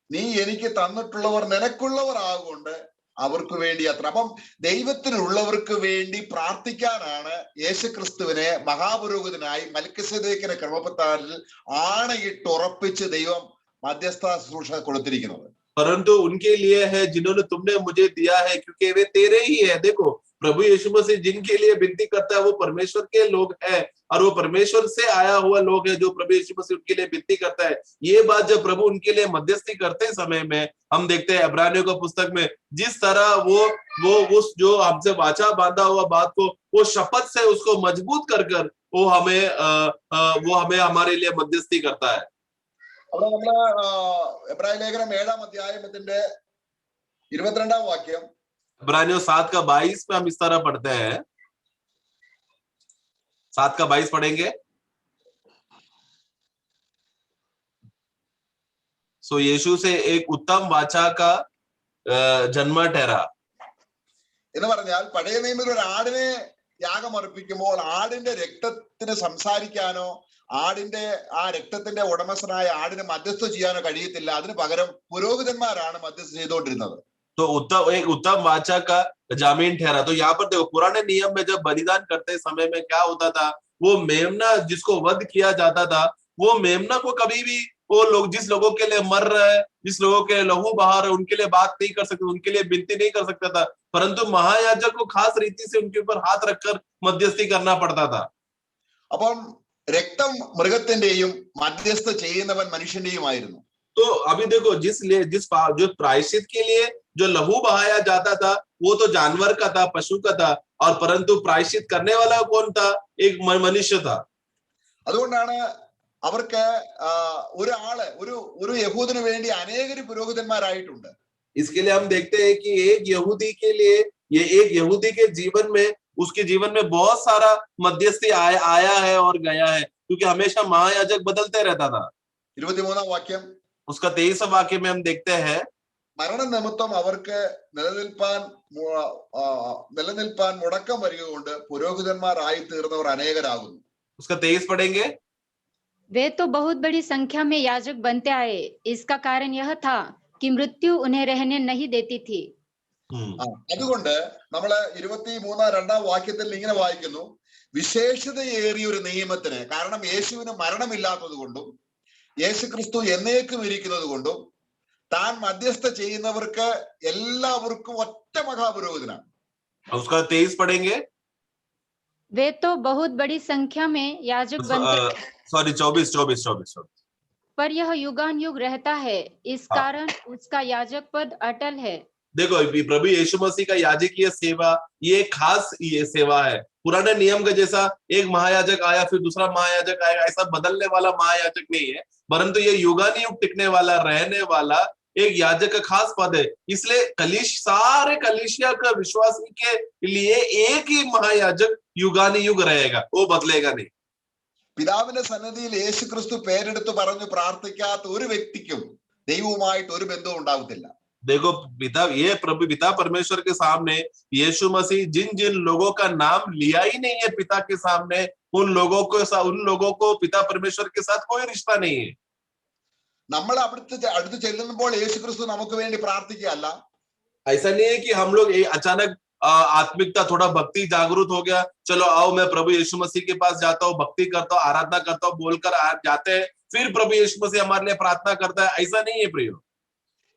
നീ എനിക്ക് തന്നിട്ടുള്ളവർ നിനക്കുള്ളവർ ആകൊണ്ട് അവർക്ക് വേണ്ടി അത്ര. അപ്പം ദൈവത്തിനുള്ളവർക്ക് വേണ്ടി പ്രാർത്ഥിക്കാനാണ് യേശുക്രിസ്തുവിനെ മഹാപുരോഹിതനായി മൽക്കിസേദേക്കിന്റെ ക്രമപ്രകാരത്തിൽ ആണയിട്ടുറപ്പിച്ച് ദൈവം മധ്യസ്ഥ ശുശ്രൂഷ കൊടുത്തിരിക്കുന്നത്. परंतु उनके लिए है जिन्होंने तुमने मुझे दिया है, क्योंकि वे तेरे ही है। देखो प्रभु यीशु मसीह जिनके लिए विनती करता है वो परमेश्वर के लोग हैं और वो परमेश्वर से आया हुआ लोग है जो प्रभु यीशु मसीह उनके लिए विनती करता है। ये बात जब प्रभु उनके लिए मध्यस्थी करते समय में हम देखते हैं इब्रानियों का पुस्तक में जिस तरह वो उस जो हमसे वाचा बांधा हुआ बात को वो शपथ से उसको मजबूत कर वो हमें हमारे लिए मध्यस्थी करता है। അവിടെ നമ്മള് എബ്രായ ലേഖനം 7-ാം അധ്യായത്തിന്റെ 22-ാം വാക്യം, इब्रानियों 7 का 22 में हम इस तरह पढ़ते हैं, 7 का 22 पढ़ेंगे। सो यीशु से एक उत्तम वाचा का जन्म ठहरा। എന്ന് പറഞ്ഞാൽ പഴയ നിയമത്തിൽ ഒരു ആടിനെ യാഗം അർപ്പിക്കുമ്പോൾ ആടിന്റെ രക്തത്തിന് സംസാരിക്കാനോ ആടിന്റെ ആ രക്തത്തിന്റെ ഉടമസ്ഥനായ ആടിനെ മധ്യസ്ഥ ചെയ്യാനോ കഴിയത്തില്ല. അതിന് പകരം പുരോഹിതന്മാരാണ് മധ്യസ്ഥ ചെയ്തുകൊണ്ടിരുന്നത്. तो एक उत्तम वाचा का जामीन ठहरा। तो यहाँ पर देखो पुराने नियम में जब बलिदान करते समय में क्या होता था, वो मेमना जिसको वध किया जाता था वो मेमना को कभी भी वो लोग जिस लोगों के लिए मर रहे हैं, जिस लोगों के लहू बहा रहे उनके लिए बात नहीं कर सकते, उनके लिए विनती नहीं कर सकता था, परंतु महायाजक को खास रीति से उनके ऊपर हाथ रखकर मध्यस्थी करना पड़ता था। അപ്പം രക്തം മൃഗത്തിന്റെയും മധ്യസ്ഥ ചെയ്യുന്നവൻ മനുഷ്യന്റെയുമായിരുന്നു. तो तो अभी देखो जो प्रायश्चित के लिए जो लहू बहाया जाता था वो तो जानवर का था, पशु का था, और परंतु प्रायश्चित करने वाला कौन था? एक मनुष्य था। അതുകൊണ്ടാണ് അവർക്ക് ഒരാള് ഒരു യഹൂദന് വേണ്ടി അനേകര് പുരോഹിതന്മാരായിട്ടുണ്ട്. इसके लिए हम देखते हैं कि एक यहूदी के लिए, ये एक यहूदी के जीवन में, उसके जीवन में बहुत सारा मध्यस्थी आया है और गया है, क्योंकि हमेशा महायाजक बदलते रहता था। 23-ാം വാക്യം, उसका 23वां वाक्य में हम देखते हैं, മരണ നിമിത്തം അവർക്ക് നിലനിൽപ്പാൻ മുടക്കം വരിക കൊണ്ട് പുരോഹിതന്മാരായി തീർന്നവർ അനേകരാകുന്നു. उसका 23 पढ़ेंगे। वे तो बहुत बड़ी संख्या में याजक बनते आए, इसका कारण यह था कि मृत्यु उन्हें रहने नहीं देती थी। അതുകൊണ്ട് നമ്മള് 23-ാം വാക്യത്തിൽ ഇങ്ങനെ വായിക്കുന്നു, വിശേഷതയേറിയ ഒരു നിയമത്തിന്, കാരണം യേശുവിന് മരണമില്ലാത്തത് കൊണ്ടും യേശു ക്രിസ്തു എന്നേക്കും ഇരിക്കുന്നത് കൊണ്ടും താൻ മധ്യസ്ഥ ചെയ്യുന്നവർക്ക് എല്ലാവർക്കും ഒറ്റ മഹാപുരോഹിതനാണ്. उसका 23 पढ़ेंगे। वे तो बहुत बड़ी संख्या में याजक बनते, सॉरी 24, पर यह युगान युग रहता है, इस कारण उसका याजक पद अटल है। देखो प्रभु यीशु मसीह का याजकीय सेवा ये खास ये सेवा है। पुराने नियम का जैसा एक महायाजक आया फिर दूसरा महायाजक आएगा, ऐसा बदलने वाला महायाजक नहीं है, परंतु ये युगानुयुग टिकने वाला, रहने वाला एक याजक का खास पद है। इसलिए सारे कलीसिया का विश्वास के लिए एक ही महायाजक युगानुयुग रहेगा, वो बदलेगा नहीं। പിതാവിന്റെ സന്നിധിയിൽ യേശു ക്രിസ്തു പേരെടുത്ത് പറഞ്ഞു പ്രാർത്ഥിക്കാത്ത ഒരു വ്യക്തിക്കും ദൈവവുമായിട്ട് ഒരു ബന്ധവും ഉണ്ടാവത്തില്ല. देखो पिता परमेश्वर के सामने यीशु मसीह जिन लोगों का नाम लिया ही नहीं है पिता के सामने, उन लोगों को पिता परमेश्वर के साथ कोई रिश्ता नहीं है। നമ്മൾ അടുത്ത് ചെല്ലുമ്പോൾ യേശു ക്രിസ്തു നമുക്ക് വേണ്ടി പ്രാർത്ഥിക്കുകയല്ല. ऐसा नहीं है कि हम लोग अचानक आत्मिकता थोड़ा भक्ति जागरूक हो गया, चलो आओ मैं प्रभु यीशु मसीह के पास जाता हूँ, भक्ति करता हूँ, आराधना करता हूँ बोलकर जाते हैं, फिर प्रभु यीशु मसीह हमारे लिए प्रार्थना करता है, ऐसा नहीं है प्रियो।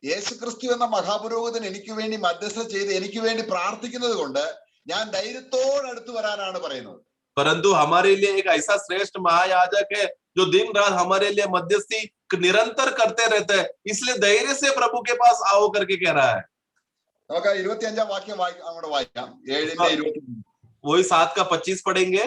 യേശു ക്രിസ്തു എന്ന മഹാപുരോഹിതൻ എനിക്ക് വേണ്ടി മധ്യസ്ഥ ചെയ്ത് എനിക്ക് വേണ്ടി പ്രാർത്ഥിക്കുന്നത് കൊണ്ട് ഞാൻ ധൈര്യത്തോടെ അടുത്ത് വരാനാണ് പറയുന്നത്. परंतु हमारे लिए एक ऐसा श्रेष्ठ महायाजक है जो दिन रात हमारे लिए मध्यस्थी निरंतर करते रहते हैं, इसलिए धैर्य से प्रभु के पास आओ करके कह रहा है। നമുക്ക് 25-ാം വാക്യം അങ്ങോട്ട് വായിക്കാം. 7:25. वही 7:25 पढ़ेंगे।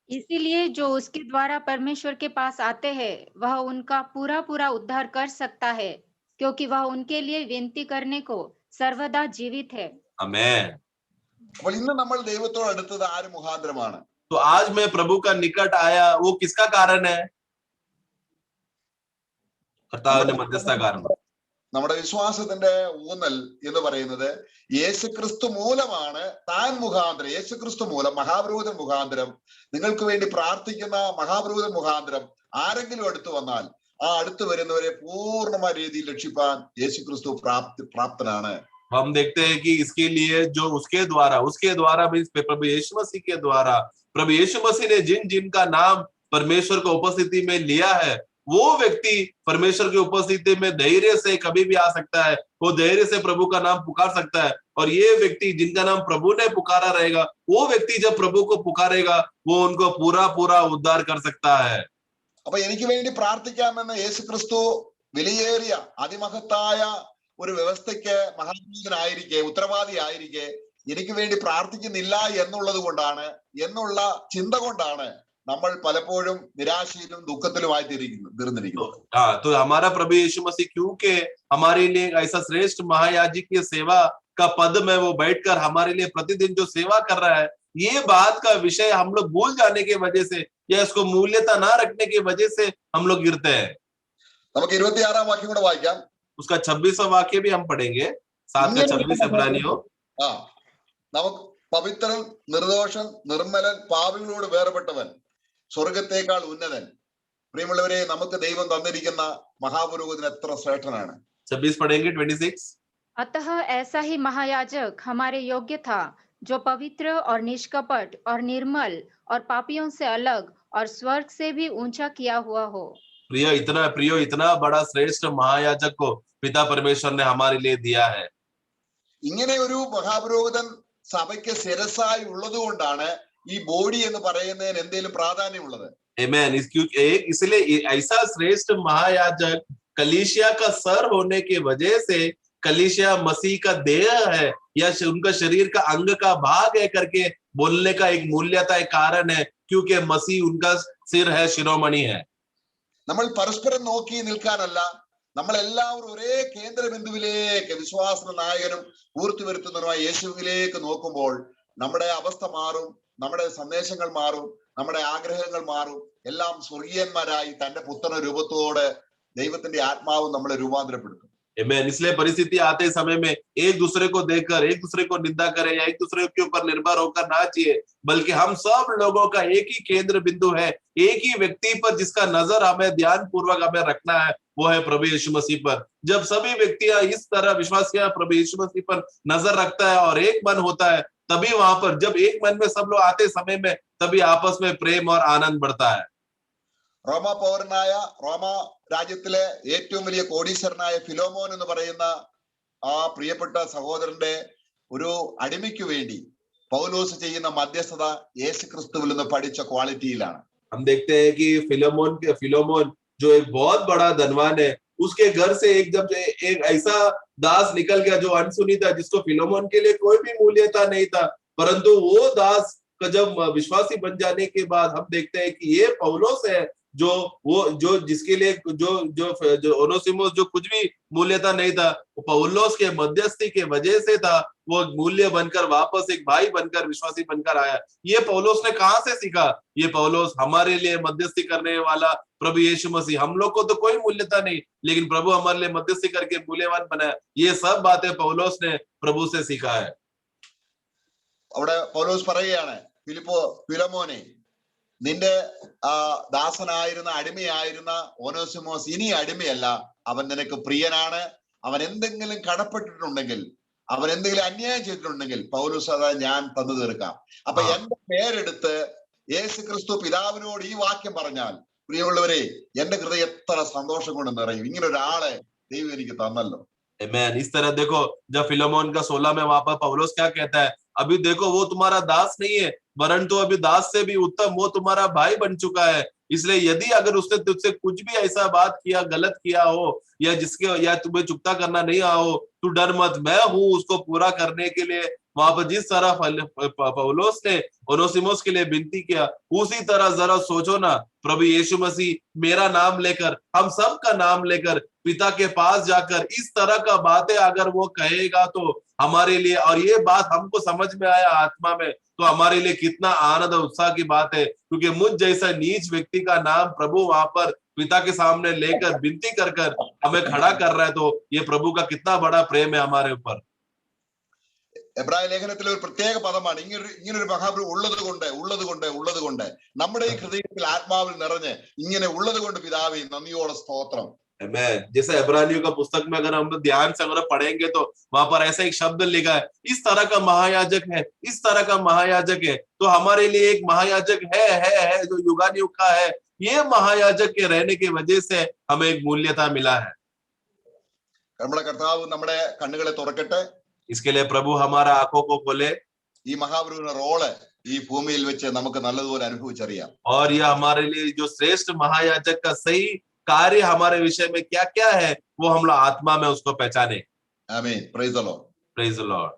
इसीलिए जो उसके द्वारा परमेश्वर के पास आते हैं वह उनका पूरा पूरा उद्धार कर सकता है, क्योंकि वह उनके लिए विनती करने को सर्वदा जीवित है। आमेन। അപ്പോൾ ഇന്ന് നമ്മൾ ദൈവത്തോട് അടുത്തത് ആര് മുഖാന്തരമാണ്? तो आज मैं प्रभु का निकट आया, वो किसका कारण है? കർത്താവിന്റെ മധ്യസ്ഥ കാരണം. നമ്മുടെ വിശ്വാസത്തിന്റെ ഊന്നൽ എന്ന് പറയുന്നത് യേശുക്രിസ്തു മൂലമാണ്. താൻ മുഖാന്തരം, യേശുക്രിസ്തു മൂലം, മഹാപുരോഹിതൻ മുഖാന്തരം, നിങ്ങൾക്ക് വേണ്ടി പ്രാർത്ഥിക്കുന്ന മഹാപുരോഹിതൻ മുഖാന്തരം ആരെങ്കിലും അടുത്ത് വന്നാൽ ആ അടുത്ത് വരുന്നവരെ പൂർണ്ണമായ രീതിയിൽ രക്ഷിപ്പാൻ യേശുക്രിസ്തു പ്രാപ്തനാണ്. हम देखते हैं कि इसके लिए जो उसके द्वारा भी प्रभु यीशु मसीह के द्वारा प्रभु यीशु मसीह ने जिन का नाम परमेश्वर की उपस्थिति में लिया है, वो व्यक्ति परमेश्वर की उपस्थिति में धैर्य से कभी भी आ सकता है, वो धैर्य से प्रभु का नाम पुकार सकता है। और ये व्यक्ति जिनका नाम प्रभु ने पुकारा रहेगा, वो व्यक्ति जब प्रभु को पुकारेगा वो उनको पूरा उद्धार कर सकता है। അപ്പൊ എനിക്ക് വേണ്ടി പ്രാർത്ഥിക്കാമെന്ന് യേശുക്രിസ്തു വിലയേറിയ അതിമഹത്തായ ഒരു വ്യവസ്ഥയ്ക്ക് മഹാപുരോഹിതനായിരിക്കെ, ഉത്തരവാദിയായിരിക്കെ എനിക്ക് വേണ്ടി പ്രാർത്ഥിക്കുന്നില്ല എന്നുള്ള ചിന്ത കൊണ്ടാണ് നമ്മൾ പലപ്പോഴും നിരാശയിലും ദുഃഖത്തിലുമായി തീർന്നിരിക്കുന്നത്. तो हमारा प्रभु यीशु मसीह क्योंकि हमारे लिए ऐसा श्रेष्ठ महायाजकीय सेवा का पद में वो बैठकर हमारे लिए प्रतिदिन जो सेवा कर रहा है, ये बात का विषय हम लोग भूल जाने की वजह से या इसको मूल्यता ना रखने की वजह से हम लोग गिरते हैं। നമുക്ക് 26-ാം വാക്യം കൂടെ വായിക്കാം. उसका 26वां वाक्य भी हम पढ़ेंगे, 7:26 इब्रानियों। നമുക്ക് പവിത്രൻ, നിർദോഷൻ, നിർമ്മലൻ, പാപികളോട് വേർപെട്ടവൻ, സ്വർഗത്തേക്കാൾ ഉന്നതൻ. പ്രിയമുള്ളവരെ, നമുക്ക് ദൈവം തന്നിരിക്കുന്ന മഹാപുരോഹിതൻ എത്ര ശ്രേഷ്ഠനാണ്. 26 पढ़ेंगे 26। अतः ऐसा ही महायाजक हमारे योग्य था, जो पवित्र और निष्कपट और निर्मल और पापियों से अलग और स्वर्ग से भी ऊंचा किया हुआ हो। प्रियो इतना बड़ा श्रेष्ठ महायाजक को पिता परमेश्वर ने हमारे लिए दिया है। ഇങ്ങനെ ഒരു മഹാപുരോഹിതൻ സഭയ്ക്ക് ശിരസായി ഉള്ളത് കൊണ്ടാണ് ഈ ബോഡി എന്ന് പറയുന്നതിന് എന്തെങ്കിലും പ്രാധാന്യമുള്ളത്. आमेन। क्योंकि इसलिए ऐसा श्रेष्ठ महायाजक कलीसिया का सर होने की वजह से कलीसिया मसीह का देह है या उनका शरीर का अंग का भाग है करके बोलने का एक मूल्यता एक कारण है, क्योंकि मसीह उनका सिर है, शिरोमणि है। നമ്മൾ പരസ്പരം നോക്കി നിൽക്കാനല്ല, നമ്മളെല്ലാവരും ഒരേ കേന്ദ്ര ബിന്ദുവിലേക്ക്, വിശ്വാസ നായകനും പൂർത്തിവരുത്തുന്നതുമായ യേശുവിലേക്ക് നോക്കുമ്പോൾ നമ്മുടെ അവസ്ഥ മാറും, നമ്മുടെ സന്ദേശങ്ങൾ മാറും, നമ്മുടെ ആഗ്രഹങ്ങൾ മാറും. എല്ലാം സ്വർഗീയന്മാരായി തന്റെ പുത്രന രൂപത്തോടെ ദൈവത്തിന്റെ ആത്മാവ് നമ്മളെ രൂപാന്തരപ്പെടുത്തും. आमेन। इसलिए परिस्थिति आते समय में एक दूसरे को देखकर एक दूसरे को निंदा करें या एक दूसरे के ऊपर निर्भर होकर ना चाहिए, बल्कि हम सब लोगों का एक ही केंद्र बिंदु है, एक ही व्यक्ति पर जिसका नजर हमें ध्यान पूर्वक हमें रखना है, वो है प्रभु यीशु मसीह पर। जब सभी व्यक्तियां इस तरह विश्वासियां प्रभु यीशु मसीह पर नजर रखता है और एक मन होता है, तभी वहां पर जब एक मन में सब लोग आते समय में तभी आपस में प्रेम और आनंद बढ़ता है। റോമ പൗരനായ റോമ രാജ്യത്തിലെ ഏറ്റവും വലിയ കോടീശ്വരനായ ഫിലോമോൻ എന്ന് പറയുന്ന ആ പ്രിയപ്പെട്ട സഹോദരന്റെ ഒരു അടിമയ്ക്ക് വേണ്ടി പൗലോസ് ചെയ്യുന്ന മധ്യസ്ഥത യേശുക്രിസ്തുവിൽ നിന്ന് പഠിച്ച ക്വാളിറ്റിയിലാണ്. हम देखते हैं कि फिलोमोन जो एक बहुत बड़ा धनवान है, उसके घर से जब एक ऐसा दास निकल गया जो अनसुनी था, जिसको फिलोमोन के लिए कोई भी मूल्यता नहीं था, परंतु वो दास का जब विश्वासी बन जाने के बाद हम देखते हैं कि ये पौलोस है, जो जिसके लिए जो ओनेसिमुस जो कुछ भी मूल्यता नहीं था, वो पौलोस के मध्यस्थी के वजह से था, वो मूल्य बनकर वापस एक भाई बनकर विश्वासी बनकर आया। ये पौलोस ने कहां से सीखा? ये पौलोस हमारे लिए मध्यस्थी करने वाला प्रभु यीशु मसीह। हम लोग को तो कोई मूल्यता नहीं, लेकिन प्रभु हमारे लिए मध्यस्थी करके मूल्यवान बनाया। ये सब बातें पौलोस ने प्रभु से सीखा है। അവിടെ പൗലോസ് പറയുകയാണ്, ഫിലോമോനെ, നിന്റെ ദാസനായിരുന്ന അടിമയായിരുന്ന ഓനോസിമോസ് ഇനി അടിമയല്ല, അവൻ നിനക്ക് പ്രിയനാണ്. അവൻ എന്തെങ്കിലും കടപ്പെട്ടിട്ടുണ്ടെങ്കിൽ, അവൻ എന്തെങ്കിലും അന്യായം ചെയ്തിട്ടുണ്ടെങ്കിൽ പൗലോസ് അതാ ഞാൻ തന്നു തീർക്കാം. അപ്പൊ എന്റെ പേരെടുത്ത് യേശു ക്രിസ്തു പിതാവിനോട് ഈ വാക്യം പറഞ്ഞാൽ, പ്രിയമുള്ളവരെ, എന്റെ ഹൃദയം എത്ര സന്തോഷം കൊണ്ട് നിറയും. ഇങ്ങനെ ഒരാളെ ദൈവം എനിക്ക് തന്നല്ലോ. आमेन। इस तरह देखो, जब फिलोमोन का 16 में वहां पर पौलोस क्या कहता है, अभी देखो वो तुम्हारा दास नहीं है, वरन तो अभी दास से भी उत्तम वो तुम्हारा भाई बन चुका है। इसलिए यदि अगर उसने तुझसे कुछ भी ऐसा बात किया, गलत किया हो, या तुम्हें चुकता करना नहीं आओ, तू डर मत, मैं हूं उसको पूरा करने के लिए। वहां पर जिस तरह पौलोस ने ओनेसिमुस के लिए विनती किया, उसी तरह जरा सोचो ना, प्रभु यीशु मसीह मेरा नाम लेकर, हम सब का नाम लेकर पिता के पास जाकर इस तरह का बातें अगर वो कहेगा तो हमारे लिए, और ये बात हमको समझ में आया आत्मा में, तो हमारे लिए कितना आनंद और उत्साह की बात है। क्योंकि मुझ जैसा नीच व्यक्ति का नाम प्रभु वहां पर पिता के सामने लेकर विनती कर हमें खड़ा कर रहा है, तो ये प्रभु का कितना बड़ा प्रेम है हमारे ऊपर। എബ്രായ ലേഖനത്തിലെ ഒരു പ്രത്യേക പദമാണ്, ഇങ്ങനൊരു മഹാപ്രഭു ഉള്ളത് കൊണ്ട് നമ്മുടെ ഈ ഹൃദയത്തിൽ ആത്മാവിൽ നിറഞ്ഞ് ഇങ്ങനെ ഉള്ളത് കൊണ്ട് പിതാവേ നന്ദിയോടെ സ്തോത്രം. जैसे इब्रानियों का पुस्तक में अगर हम ध्यान से अगर पढ़ेंगे तो वहां पर ऐसा एक शब्द लिखा है, इस तरह का महायाजक है, इस तरह का महायाजक है। तो हमारे लिए एक महायाजक है जो युगानुयुग का है। ये महायाजक के रहने की वजह से हमें एक मूल्यता मिला है। നമ്മുടെ കർത്താവ് നമ്മുടെ കണ്ണുകളെ തുറക്കട്ടെ. इसके लिए प्रभु हमारा आंखों को खोले। ഈ മഹാപ്രഭുവിന്റെ റോള് ഈ ഭൂമിയിൽ വെച്ച് നമുക്ക് നല്ലതുപോലെ അനുഭവിച്ചറിയാം. और यह हमारे लिए जो श्रेष्ठ महायाजक का सही कार्य हमारे विषय में क्या क्या है, वो हम लोग आत्मा में उसको पहचाने। आमीन। Praise the Lord. Praise the Lord.